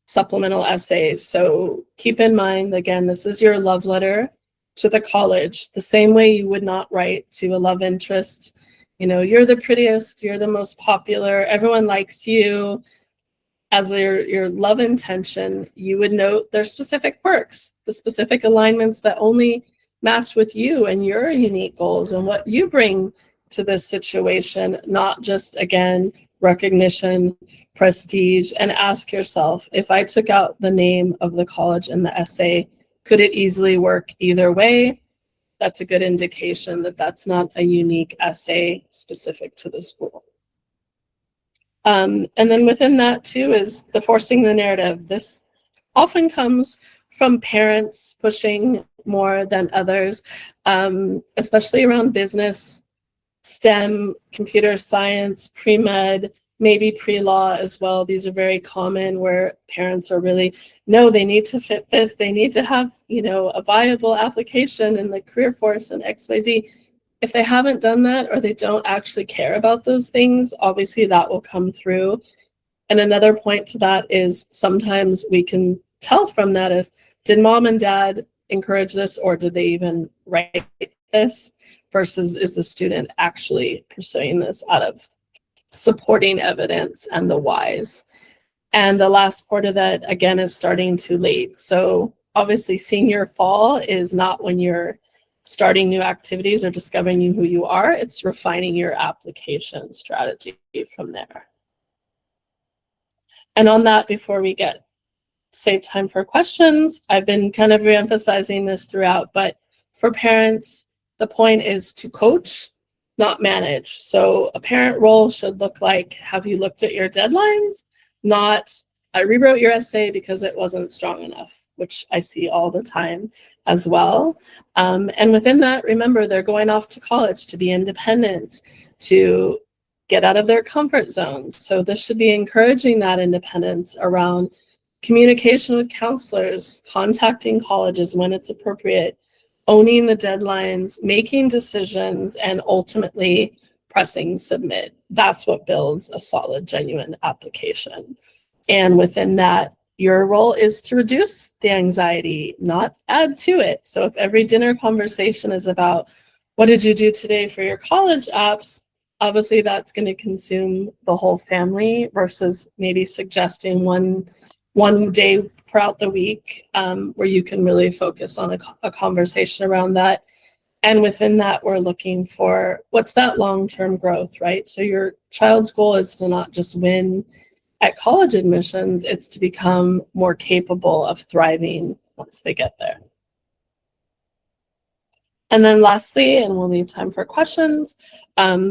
supplemental essays. So keep in mind, again, this is your love letter to the college, the same way you would not write to a love interest. You're the prettiest, you're the most popular, everyone likes you. As your love intention, you would note their specific quirks, the specific alignments that only match with you and your unique goals and what you bring to this situation, not just, again, recognition, prestige. And ask yourself, if I took out the name of the college in the essay, could it easily work either way? That's a good indication that that's not a unique essay specific to the school. And then within that too is the forcing the narrative. This often comes from parents pushing more than others, especially around business, STEM, computer science, pre-med, maybe pre-law as well. These are very common where parents are really, no, they need to fit this. They need to have, a viable application in the career force and XYZ. If they haven't done that or they don't actually care about those things, obviously that will come through. And another point to that is sometimes we can tell from that if, did mom and dad encourage this or did they even write this versus is the student actually pursuing this out of supporting evidence and the whys. And the last part of that, again, is starting too late. So obviously senior fall is not when you're starting new activities or discovering who you are. It's refining your application strategy from there. And on that, before we save time for questions, I've been kind of reemphasizing this throughout, but for parents, the point is to coach, not manage. So a parent role should look like, have you looked at your deadlines? Not, I rewrote your essay because it wasn't strong enough, which I see all the time as well. And within that, remember, they're going off to college to be independent, to get out of their comfort zones. So this should be encouraging that independence around communication with counselors, contacting colleges when it's appropriate, owning the deadlines, making decisions, and ultimately pressing submit. That's what builds a solid, genuine application. And within that, your role is to reduce the anxiety, not add to it. So if every dinner conversation is about what did you do today for your college apps, obviously that's going to consume the whole family versus maybe suggesting one day throughout the week where you can really focus on a conversation around that. And within that, we're looking for what's that long-term growth, right? So your child's goal is to not just win at college admissions, it's to become more capable of thriving once they get there. And then lastly, and we'll leave time for questions,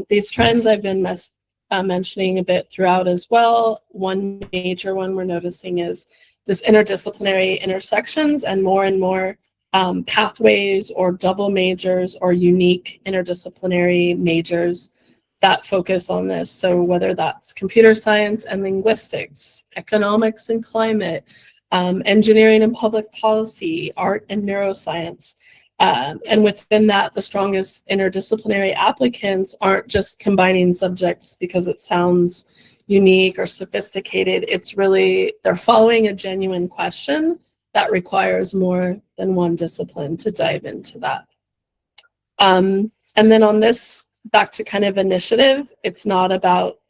these trends I've been mentioning a bit throughout as well. One major one we're noticing is this interdisciplinary intersections and more pathways or double majors or unique interdisciplinary majors that focus on this. So whether that's computer science and linguistics, economics and climate, engineering and public policy, art and neuroscience. And within that, the strongest interdisciplinary applicants aren't just combining subjects because it sounds unique or sophisticated. It's really, they're following a genuine question that requires more than one discipline to dive into that. And then on this, back to kind of initiative, it's not about,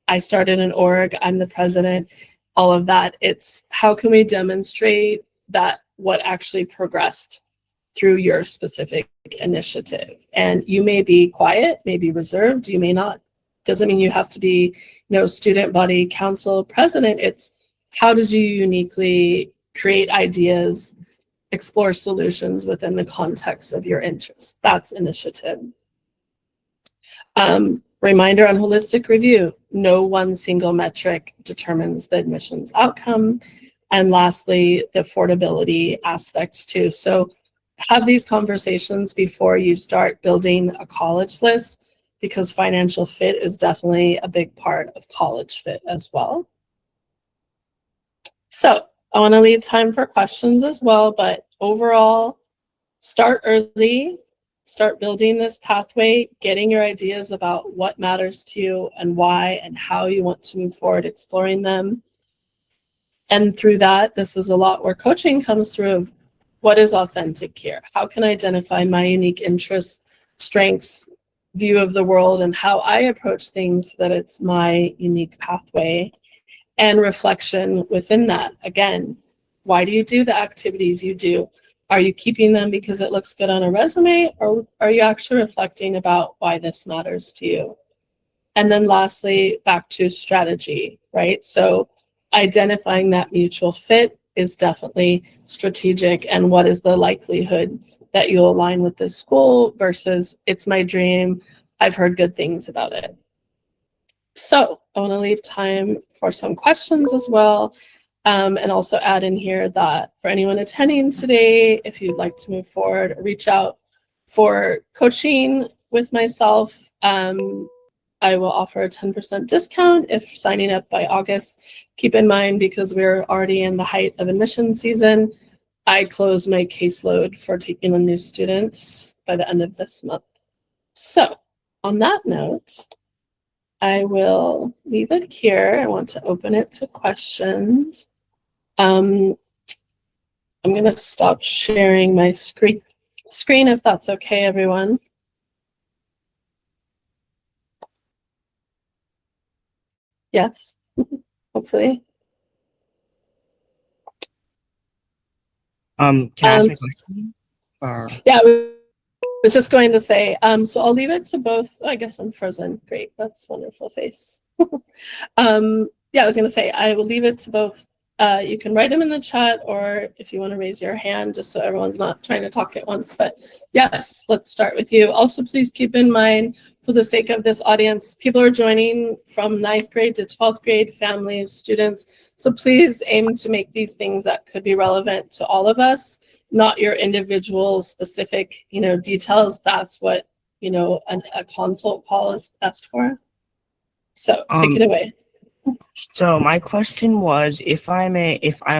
I started an org, I'm the president, all of that. It's how can we demonstrate that what actually progressed through your specific initiative. And you may be quiet, may be reserved, you may not. Doesn't mean you have to be, student body council president. It's how did you uniquely create ideas, explore solutions within the context of your interests. That's initiative. Reminder on holistic review, no one single metric determines the admissions outcome. And lastly, the affordability aspects too. So have these conversations before you start building a college list, because financial fit is definitely a big part of college fit as well. So I want to leave time for questions as well, but overall, start early, start building this pathway, getting your ideas about what matters to you and why and how you want to move forward, exploring them. And through that, this is a lot where coaching comes through of what is authentic here? How can I identify my unique interests, strengths, view of the world, and how I approach things so that it's my unique pathway, and reflection within that. Again, why do you do the activities you do? Are you keeping them because it looks good on a resume, or are you actually reflecting about why this matters to you? And then lastly, back to strategy, right? So identifying that mutual fit is definitely strategic, and what is the likelihood that you'll align with this school versus it's my dream, I've heard good things about it. So I want to leave time for some questions as well, and also add in here that for anyone attending today, if you'd like to move forward, reach out for coaching with myself. I will offer a 10% discount if signing up by August. Keep in mind, because we're already in the height of admission season, I close my caseload for taking on new students by the end of this month. So on that note, I will leave it here. I want to open it to questions. I'm going to stop sharing my screen if that's okay, everyone. Yes, hopefully. Can I ask a question? Or... Yeah, I was just going to say, so I'll leave it to both. Oh, I guess I'm frozen. Great, that's wonderful face. Yeah, I was going to say, I will leave it to both. You can write them in the chat, or if you want to raise your hand, just so everyone's not trying to talk at once. But yes, let's start with you. Also, please keep in mind, for the sake of this audience, people are joining from 9th grade to 12th grade, families, students. So please aim to make these things that could be relevant to all of us, not your individual specific, details. That's what, a consult call is best for. So take it away. So my question was, if I'm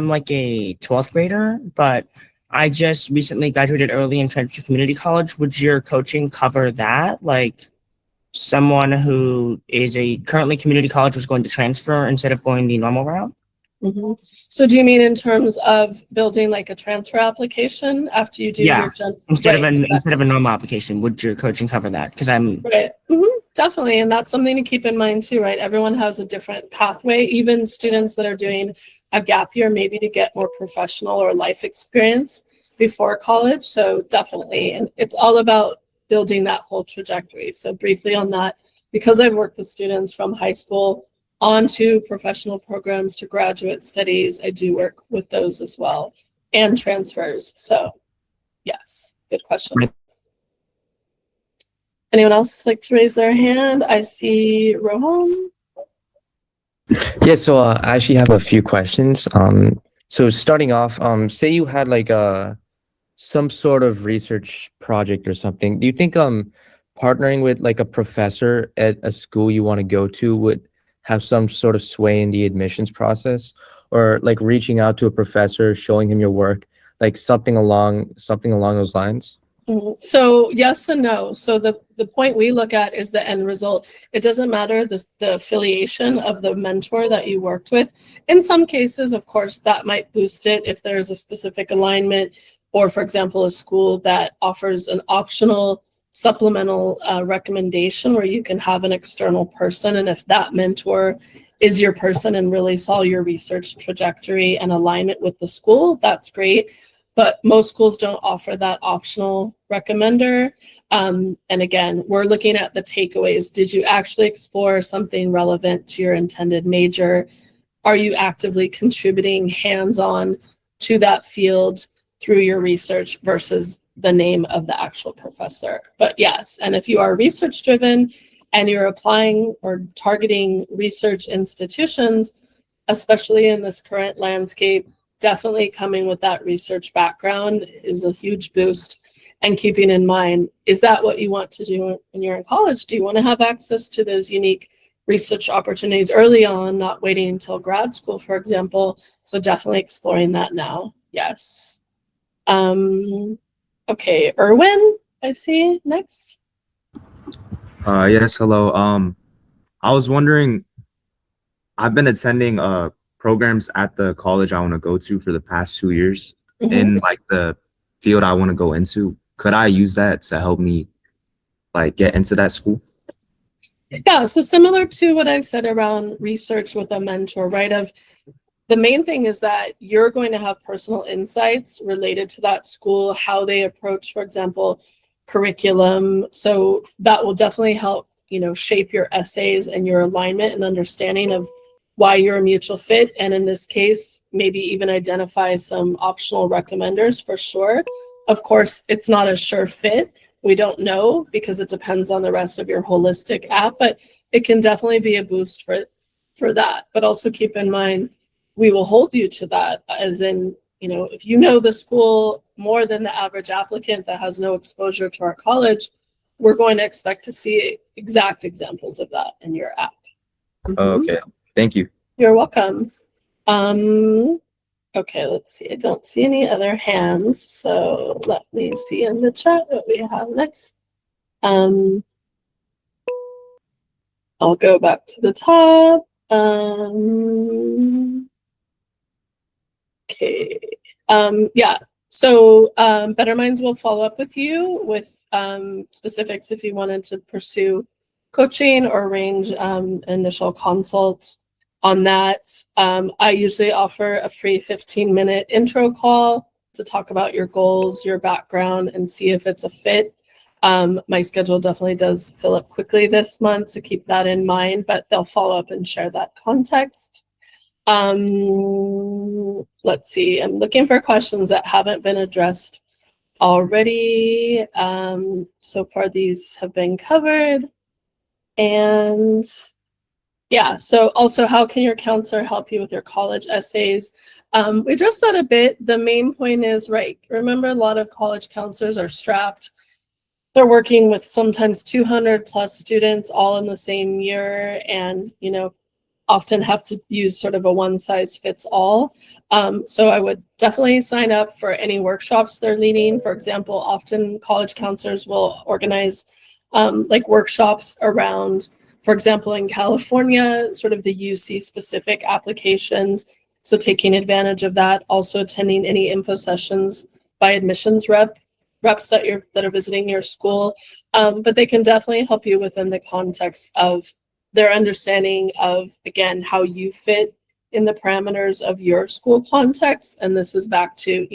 like a 12th grader, but I just recently graduated early and transferred to community college, would your coaching cover that? Like someone who is a currently community college was going to transfer instead of going the normal route? Mhm. So do you mean in terms of building like a transfer application after you do Yeah. your Instead of exactly. a normal application, would your coaching cover that? Because I'm Right. Definitely. And that's something to keep in mind too, right? Everyone has a different pathway, even students that are doing a gap year, maybe to get more professional or life experience before college. So definitely. And it's all about building that whole trajectory. So briefly on that, because I've worked with students from high school on to professional programs to graduate studies, I do work with those as well and transfers. So yes, good question. Right. Anyone else like to raise their hand? I see Rohan. Yeah, so I actually have a few questions. So starting off, say you had like some sort of research project or something. Do you think partnering with like a professor at a school you want to go to would have some sort of sway in the admissions process, or like reaching out to a professor, showing him your work, like something along those lines? So yes and no. So the point we look at is the end result. It doesn't matter the affiliation of the mentor that you worked with. In some cases, of course, that might boost it if there's a specific alignment, or for example, a school that offers an optional supplemental recommendation where you can have an external person. And if that mentor is your person and really saw your research trajectory and alignment with the school, that's great. But most schools don't offer that optional recommender. And again, we're looking at the takeaways. Did you actually explore something relevant to your intended major? Are you actively contributing hands-on to that field through your research versus the name of the actual professor? But yes, and if you are research driven and you're applying or targeting research institutions, especially in this current landscape, definitely coming with that research background is a huge boost. And keeping in mind, is that what you want to do when you're in college? Do you want to have access to those unique research opportunities early on, not waiting until grad school, for example? So definitely exploring that now. Yes. Okay, Erwin, I see next. Yes, hello. I was wondering, I've been attending programs at the college I want to go to for the past 2 years in like the field I want to go into. Could I use that to help me like get into that school? Yeah, so similar to what I've said around research with a mentor, right? Of the main thing is that you're going to have personal insights related to that school, how they approach, for example, curriculum. So that will definitely help, shape your essays and your alignment and understanding of why you're a mutual fit. And in this case, maybe even identify some optional recommenders for sure. Of course, it's not a sure fit. We don't know because it depends on the rest of your holistic app, but it can definitely be a boost for that. But also keep in mind, we will hold you to that, as in, if you know the school more than the average applicant that has no exposure to our college, we're going to expect to see exact examples of that in your app. Okay, thank you. You're welcome. Okay, let's see. I don't see any other hands, so let me see in the chat what we have next. I'll go back to the top. Okay. Yeah. So Better Minds will follow up with you with specifics if you wanted to pursue coaching or arrange initial consults on that. I usually offer a free 15-minute intro call to talk about your goals, your background, and see if it's a fit. My schedule definitely does fill up quickly this month, so keep that in mind, but they'll follow up and share that context. Let's see. I'm looking for questions that haven't been addressed already. So far, these have been covered. And yeah, so also, how can your counselor help you with your college essays? We addressed that a bit. The main point is, right, remember a lot of college counselors are strapped. They're working with sometimes 200 plus students all in the same year. And, often have to use sort of a one size fits all. So I would definitely sign up for any workshops they're leading. For example, often college counselors will organize like workshops around, for example, in California, sort of the UC specific applications. So taking advantage of that, also attending any info sessions by admissions reps that are visiting your school. But they can definitely help you within the context of their understanding of, again, how you fit in the parameters of your school context. And this is back to,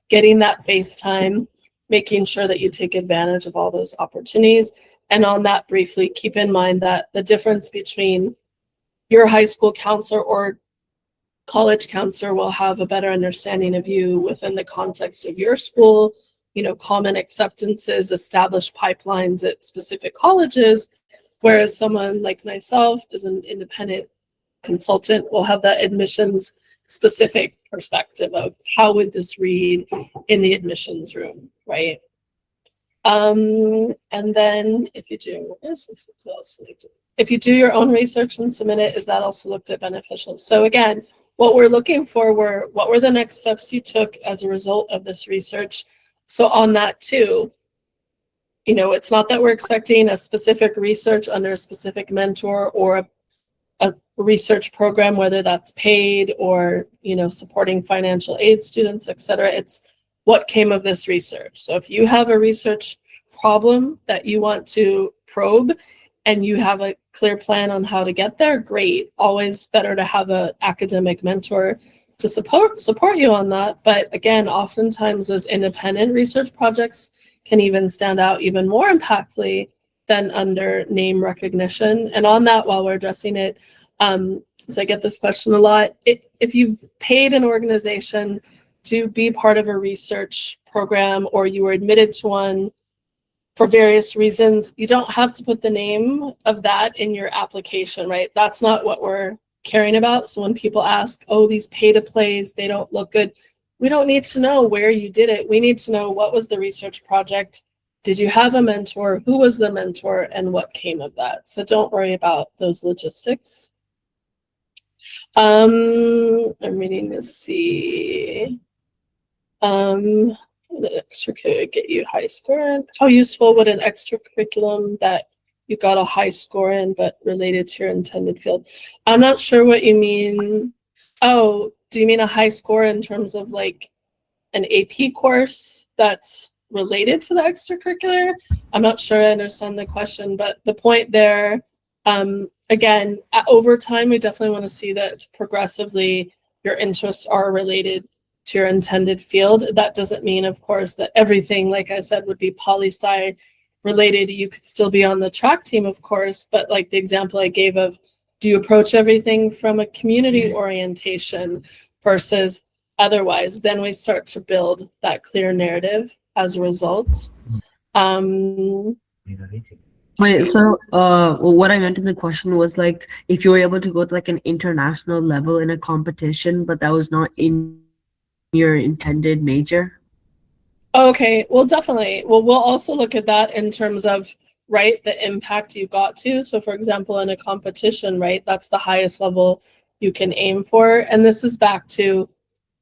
getting that face time, making sure that you take advantage of all those opportunities. And on that, briefly, keep in mind that the difference between your high school counselor or college counselor will have a better understanding of you within the context of your school, common acceptances, established pipelines at specific colleges, whereas someone like myself as an independent consultant will have that admissions specific perspective of how would this read in the admissions room, right? And then if you do your own research and submit it, is that also looked at beneficial? So again, what we're looking for were what were the next steps you took as a result of this research. So on that too, it's not that we're expecting a specific research under a specific mentor or a research program, whether that's paid or, supporting financial aid students, et cetera. It's what came of this research. So if you have a research problem that you want to probe and you have a clear plan on how to get there, great. Always better to have an academic mentor to support you on that. But again, oftentimes those independent research projects can even stand out even more impactfully than under name recognition. And on that, while we're addressing it, because I get this question a lot, if you've paid an organization to be part of a research program or you were admitted to one for various reasons, you don't have to put the name of that in your application, right? That's not what we're caring about. So when people ask, oh, these pay-to-plays, they don't look good, we don't need to know where you did it. We need to know what was the research project. Did you have a mentor? Who was the mentor? And what came of that? So don't worry about those logistics. I'm reading to see. Extracurricular get you high score. How useful would an extracurriculum that you got a high score in but related to your intended field? I'm not sure what you mean. Oh, do you mean a high score in terms of like an AP course that's related to the extracurricular? I'm not sure I understand the question, but the point there, again, over time, we definitely want to see that progressively your interests are related to your intended field. That doesn't mean, of course, that everything, like I said, would be poli-sci related. You could still be on the track team, of course, but like the example I gave of, do you approach everything from a community orientation versus otherwise? Then we start to build that clear narrative as a result. Wait, so what I meant in the question was like if you were able to go to like an international level in a competition, but that was not in your intended major. Okay, well, definitely. Well, we'll also look at that in terms of, right, the impact you got to. So for example, in a competition, right, that's the highest level you can aim for. And this is back to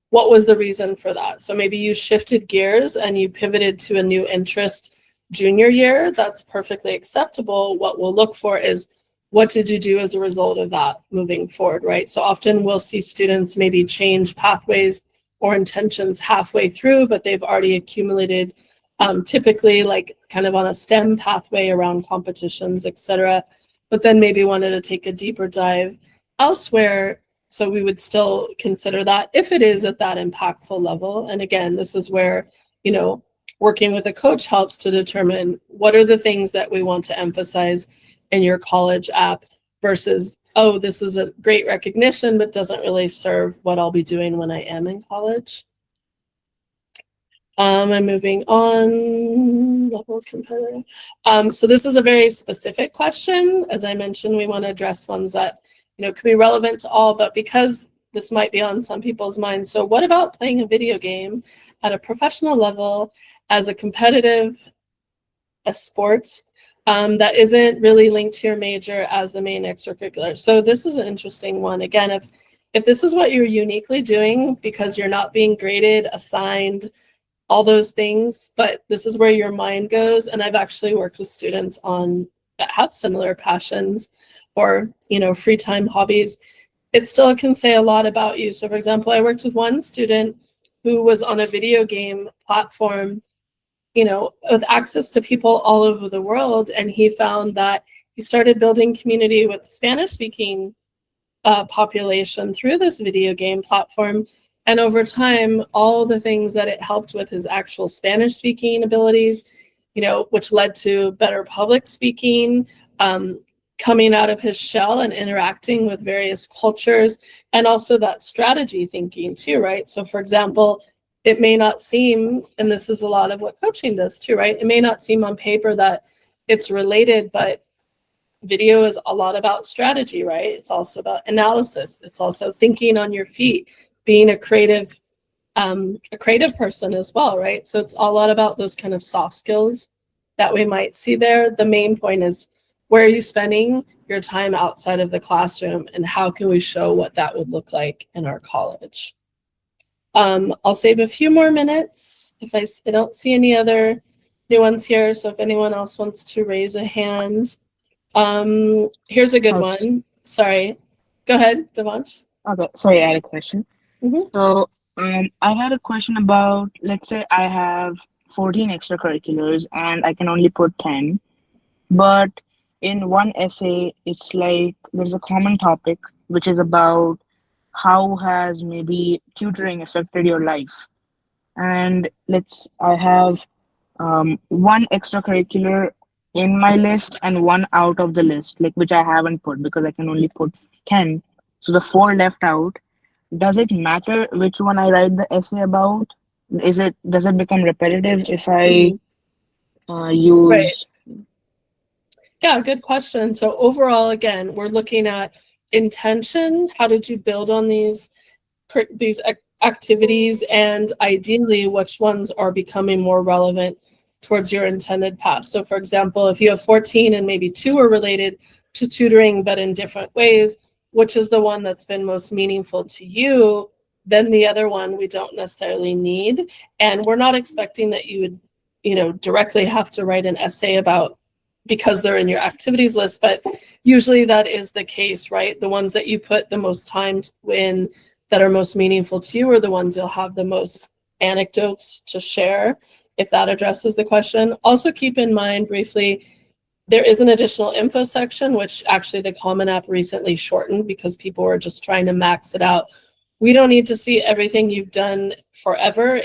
what was the reason for that? So maybe you shifted gears and you pivoted to a new interest junior year. That's perfectly acceptable. What we'll look for is what did you do as a result of that moving forward, right? So often we'll see students maybe change pathways or intentions halfway through, but they've already accumulated typically like kind of on a STEM pathway around competitions, etc. But then maybe wanted to take a deeper dive elsewhere. So we would still consider that if it is at that impactful level. And again, this is where, working with a coach helps to determine what are the things that we want to emphasize in your college app versus, oh, this is a great recognition, but doesn't really serve what I'll be doing when I am in college. I'm moving on. Level competitor. So this is a very specific question. As I mentioned, we want to address ones that, could be relevant to all, but because this might be on some people's minds. So what about playing a video game at a professional level as a competitive, a sport? that isn't really linked to your major as the main extracurricular. So this is an interesting one. Again, if this is what you're uniquely doing because you're not being graded, assigned, all those things, but this is where your mind goes. And I've actually worked with students on that have similar passions or, free time hobbies. It still can say a lot about you. So for example, I worked with one student who was on a video game platform, with access to people all over the world. And he found that he started building community with Spanish speaking population through this video game platform. And over time, all the things that it helped with his actual Spanish speaking abilities, which led to better public speaking, coming out of his shell and interacting with various cultures, and also that strategy thinking too, right? So for example, it may not seem, and this is a lot of what coaching does too, right? It may not seem on paper that it's related, but video is a lot about strategy, right? It's also about analysis. It's also thinking on your feet, being a creative person as well, right? So it's a lot about those kind of soft skills that we might see there. The main point is, where are you spending your time outside of the classroom, and how can we show what that would look like in our college? I'll save a few more minutes if I don't see any other new ones here. So if anyone else wants to raise a hand. Here's a good one. Sorry. Go ahead, Devansh. Okay, sorry, I had a question. Mhm. So, I had a question about, let's say I have 14 extracurriculars and I can only put 10, but in one essay, it's like there's a common topic which is about how has maybe tutoring affected your life. And I have one extracurricular in my list and one out of the list, like which I haven't put because I can only put 10. So the 4 left out, does it matter which one I write the essay about? Does it become repetitive if I use? Right. Yeah, good question. So overall, again, we're looking at intention. How did you build on these activities, and ideally, which ones are becoming more relevant towards your intended path? So for example, if you have 14 and maybe 2 are related to tutoring, but in different ways, which is the one that's been most meaningful to you, then the other one we don't necessarily need. And we're not expecting that you would, directly have to write an essay about because they're in your activities list, but usually that is the case, right? The ones that you put the most time in that are most meaningful to you are the ones you'll have the most anecdotes to share, if that addresses the question. Also keep in mind briefly, there is an additional info section, which actually the Common App recently shortened because people were just trying to max it out. We don't need to see everything you've done forever.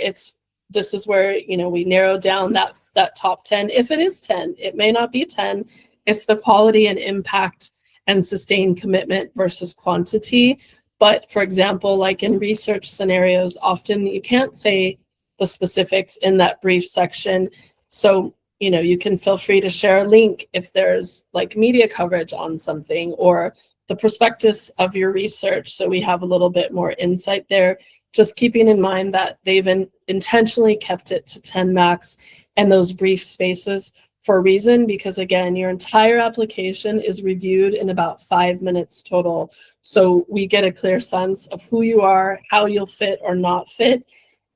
This is where, we narrow down that top 10. If it is 10, it may not be 10. It's the quality and impact and sustained commitment versus quantity. But for example, like in research scenarios, often you can't say the specifics in that brief section. So, you can feel free to share a link if there's like media coverage on something, or the prospectus of your research. So we have a little bit more insight there. Just keeping in mind that they've intentionally kept it to 10 max and those brief spaces for a reason, because again, your entire application is reviewed in about 5 minutes total. So we get a clear sense of who you are, how you'll fit or not fit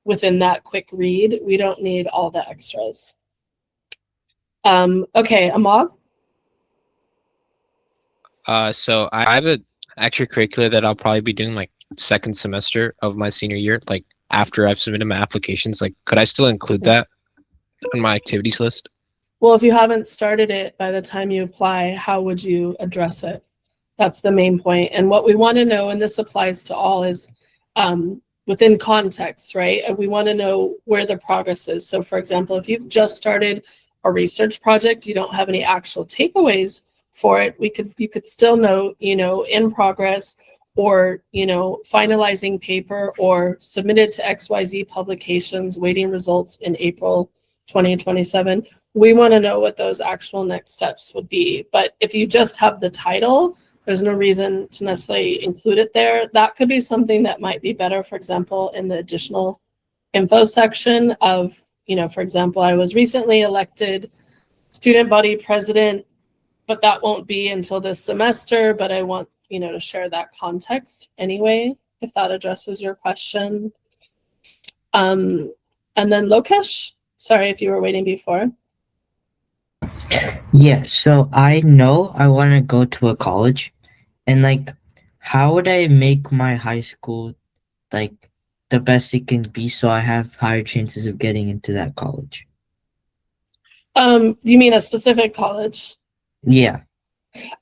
within that quick read. We don't need all the extras. Okay, Amog? So I have an extracurricular that I'll probably be doing like second semester of my senior year, like after I've submitted my applications. Like, could I still include that in my activities list? Well, if you haven't started it by the time you apply, how would you address it? That's the main point. And what we want to know, and this applies to all, is within context, right? And we want to know where the progress is. So for example, if you've just started a research project, you don't have any actual takeaways for it, you could still note, in progress, or, finalizing paper, or submitted to XYZ publications, waiting results in April 2027. We want to know what those actual next steps would be. But if you just have the title, there's no reason to necessarily include it there. That could be something that might be better, for example, in the additional info section of, for example, I was recently elected student body president, but that won't be until this semester, but I want, to share that context anyway, if that addresses your question. And then Lokesh, sorry if you were waiting before. Yeah, so I know I want to go to a college, and like, how would I make my high school like the best it can be so I have higher chances of getting into that college? You mean a specific college? Yeah.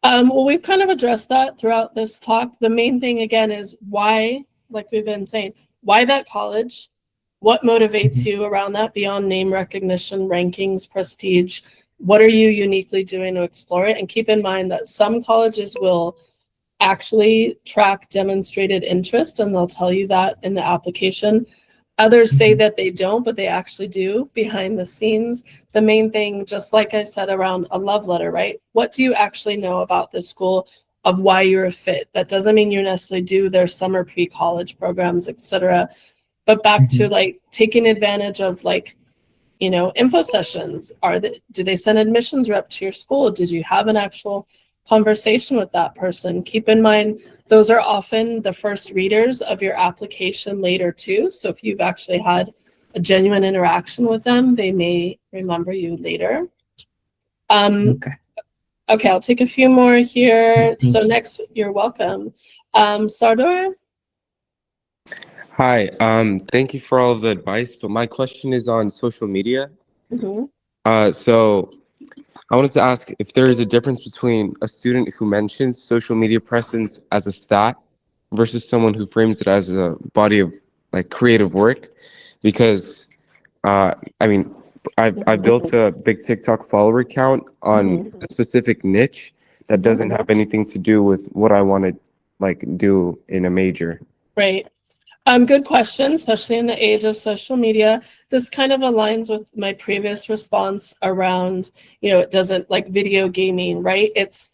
Well, we've kind of addressed that throughout this talk. The main thing again is why, like we've been saying, why that college? What motivates you around that beyond name recognition, rankings, prestige? What are you uniquely doing to explore it? And keep in mind that some colleges will actually track demonstrated interest, and they'll tell you that in the application. Others say that they don't, but they actually do behind the scenes. The main thing, just like I said, around a love letter, right? What do you actually know about this school of why you're a fit? That doesn't mean you necessarily do their summer pre-college programs, etc. But back to like taking advantage of like, info sessions. Do they send admissions rep to your school? Did you have an actual conversation with that person? Keep in mind, those are often the first readers of your application later too. So if you've actually had a genuine interaction with them, they may remember you later. Okay. Okay, I'll take a few more here. Thank you. Next, you're welcome. Sardor? Hi, thank you for all of the advice, but my question is on social media. Mhm. So I wanted to ask if there is a difference between a student who mentions social media presence as a stat versus someone who frames it as a body of like creative work, because I mean, I built a big TikTok follower count on a specific niche that doesn't have anything to do with what I want to like do in a major. Right. Good question, especially in the age of social media. This kind of aligns with my previous response around, it doesn't like video gaming, right? It's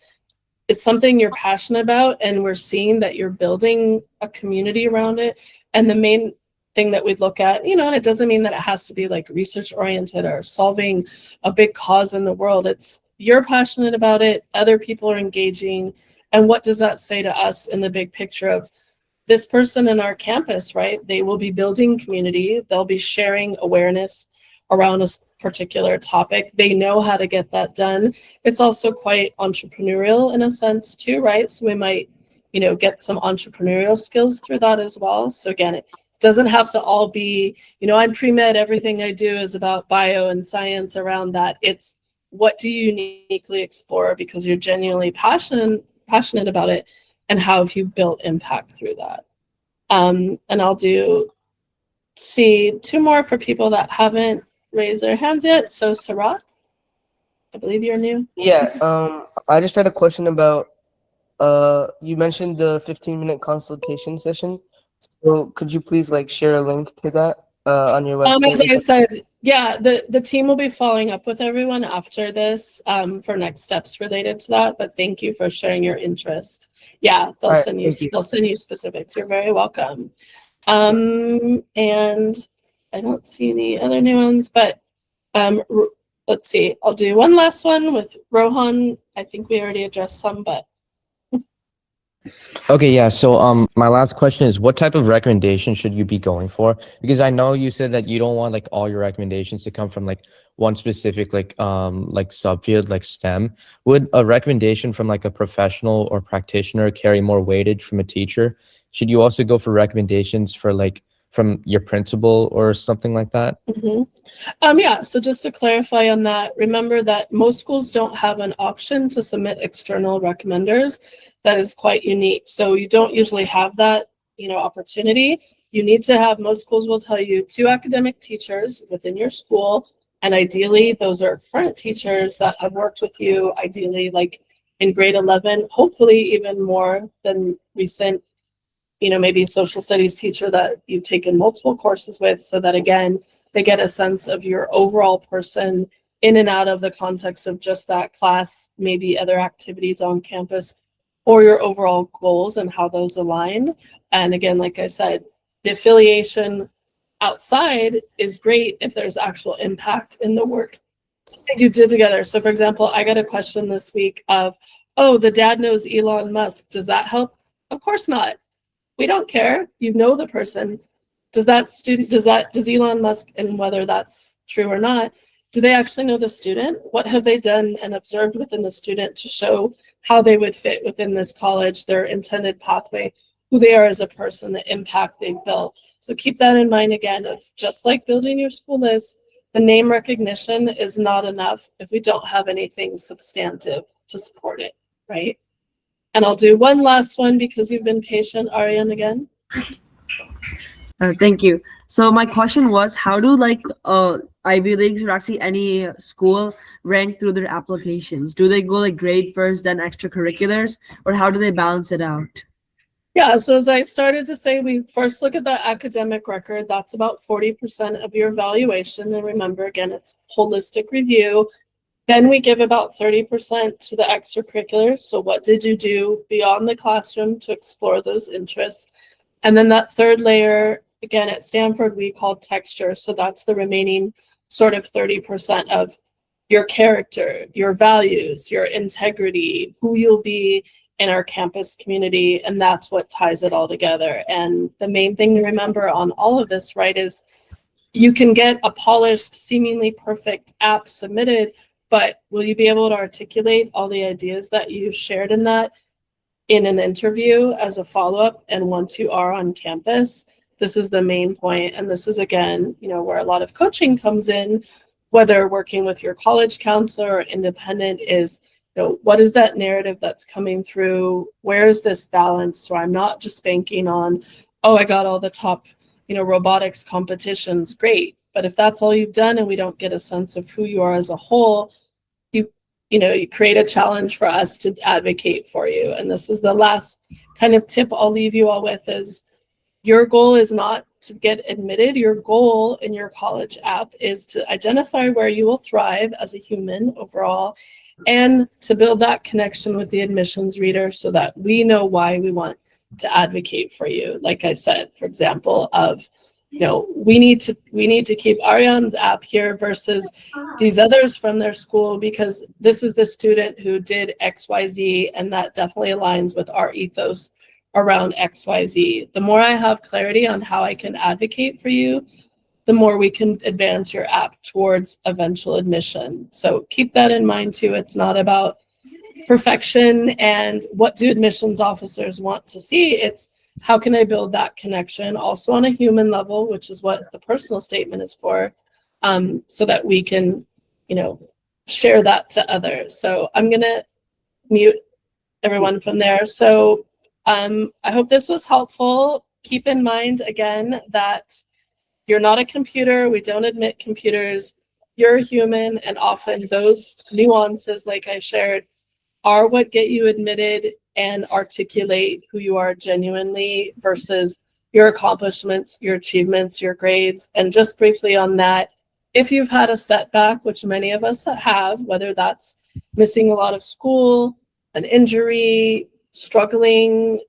something you're passionate about, and we're seeing that you're building a community around it. And the main thing that we'd look at, and it doesn't mean that it has to be like research oriented or solving a big cause in the world. It's you're passionate about it, other people are engaging. And what does that say to us in the big picture of this person in our campus, right? They will be building community. They'll be sharing awareness around a particular topic. They know how to get that done. It's also quite entrepreneurial in a sense too, right? So we might, get some entrepreneurial skills through that as well. So again, it doesn't have to all be, I'm pre-med, everything I do is about bio and science around that. It's what do you uniquely explore because you're genuinely passionate about it, and how have you built impact through that? And I'll see two more for people that haven't raised their hands yet. So Sarat, I believe you're new. Yeah, I just had a question about you mentioned the 15-minute consultation session. So could you please like share a link to that on your website? As I said, yeah, the team will be following up with everyone after this for next steps related to that. But thank you for sharing your interest. Yeah, they'll send you specifics. You're very welcome. And I don't see any other new ones, but let's see. I'll do one last one with Rohan. I think we already addressed some, but Okay, yeah. So my last question is, what type of recommendation should you be going for? Because I know you said that you don't want like all your recommendations to come from like one specific like subfield like STEM. Would a recommendation from like a professional or practitioner carry more weightage from a teacher? Should you also go for recommendations for like from your principal or something like that? Yeah, so just to clarify on that, remember that most schools don't have an option to submit external recommenders. That is quite unique. So you don't usually have that, opportunity. You need to have, most schools will tell you, 2 academic teachers within your school. And ideally, those are current teachers that have worked with you, ideally like in grade 11, hopefully even more than recent, maybe social studies teacher that you've taken multiple courses with, so that again, they get a sense of your overall person in and out of the context of just that class, maybe other activities on campus, or your overall goals and how those align. And again, like I said, the affiliation outside is great if there's actual impact in the work that you did together. So for example, I got a question this week of, oh, the dad knows Elon Musk. Does that help? Of course not. We don't care. You know the person. Does Elon Musk, and whether that's true or not, do they actually know the student? What have they done and observed within the student to show how they would fit within this college, their intended pathway, who they are as a person, the impact they've built? So keep that in mind again, of just like building your school list, the name recognition is not enough if we don't have anything substantive to support it, right? And I'll do one last one because you've been patient, Ariane, again. Thank you. So my question was, how do like Ivy Leagues or actually any school rank through their applications? Do they go like grade first, then extracurriculars, or how do they balance it out? Yeah, so as I started to say, we first look at the academic record. That's about 40% of your evaluation. And remember, again, it's holistic review. Then we give about 30% to the extracurriculars. So what did you do beyond the classroom to explore those interests? And then that third layer, again, at Stanford, we call texture. So that's the remaining sort of 30% of your character, your values, your integrity, who you'll be in our campus community. And that's what ties it all together. And the main thing to remember on all of this, right, is you can get a polished, seemingly perfect app submitted, but will you be able to articulate all the ideas that you shared in that in an interview as a follow-up? And once you are on campus, this is the main point. And this is, again, where a lot of coaching comes in, whether working with your college counselor or independent, is, what is that narrative that's coming through? Where is this balance? So I'm not just banking on, oh, I got all the top, robotics competitions, great. But if that's all you've done and we don't get a sense of who you are as a whole, you create a challenge for us to advocate for you. And this is the last kind of tip I'll leave you all with, is your goal is not to get admitted. Your goal in your college app is to identify where you will thrive as a human overall, and to build that connection with the admissions reader so that we know why we want to advocate for you. Like I said, for example, of, we need to keep Ariane's app here versus these others from their school, because this is the student who did XYZ, and that definitely aligns with our ethos around XYZ. The more I have clarity on how I can advocate for you, the more we can advance your app towards eventual admission. So keep that in mind too. It's not about perfection and what do admissions officers want to see. It's how can I build that connection also on a human level, which is what the personal statement is for, so that we can, share that to others. So I'm gonna mute everyone from there. So I hope this was helpful. Keep in mind, again, that you're not a computer. We don't admit computers. You're a human, and often those nuances, like I shared, are what get you admitted and articulate who you are genuinely versus your accomplishments, your achievements, your grades. And just briefly on that, if you've had a setback, which many of us have, whether that's missing a lot of school, an injury, struggling,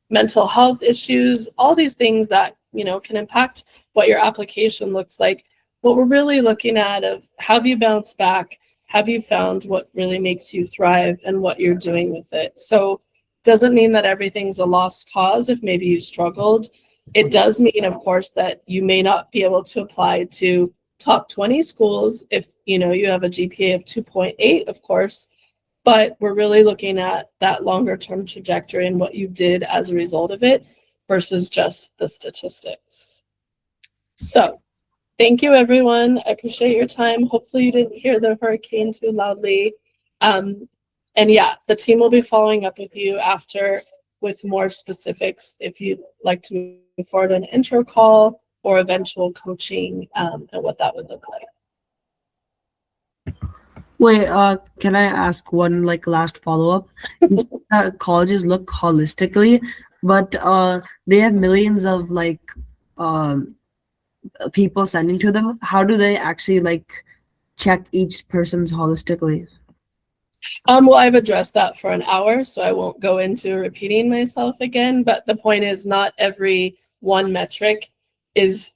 mental health issues, all these things that, can impact what your application looks like. What we're really looking at of, have you bounced back? Have you found what really makes you thrive and what you're doing with it? So doesn't mean that everything's a lost cause if maybe you struggled. It does mean, of course, that you may not be able to apply to top 20 schools if, you have a GPA of 2.8, of course. But we're really looking at that longer term trajectory and what you did as a result of it versus just the statistics. So thank you, everyone. I appreciate your time. Hopefully you didn't hear the hurricane too loudly. And yeah, the team will be following up with you after with more specifics if you'd like to move forward an intro call or eventual coaching, and what that would look like. Wait, can I ask one last follow-up? Colleges look holistically, but they have millions of people sending to them. How do they actually check each person's holistically? Well, I've addressed that for an hour, so I won't go into repeating myself again. But the point is, not every one metric is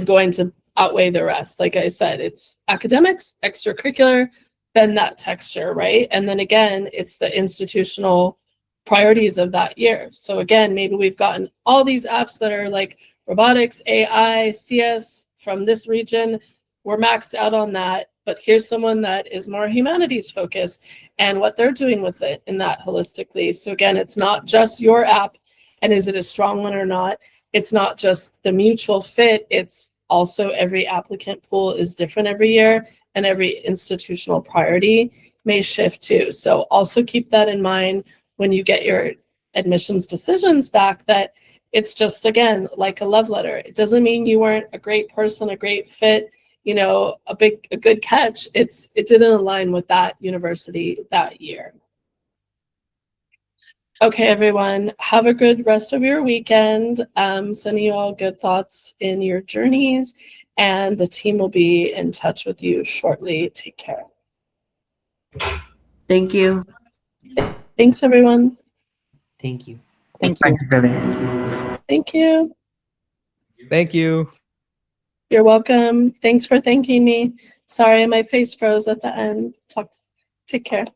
going to outweigh the rest. Like I said, it's academics, extracurricular, then that texture, right? And then again, it's the institutional priorities of that year. So again, maybe we've gotten all these apps that are like robotics, AI, CS from this region. We're maxed out on that, but here's someone that is more humanities focused and what they're doing with it in that holistically. So again, it's not just your app and is it a strong one or not? It's not just the mutual fit. It's also every applicant pool is different every year and every institutional priority may shift too. So also keep that in mind when you get your admissions decisions back, that it's just, again, like a love letter. It doesn't mean you weren't a great person, a great fit, you know, a good catch. It didn't align with that university that year. Okay, everyone, have a good rest of your weekend. Sending you all good thoughts in your journeys, and the team will be in touch with you shortly. Take care. Thank you. Thanks, everyone. Thank you. Thank you. Thank you. Thank you. You're welcome. Thanks for thanking me. Sorry, my face froze at the end. Take care.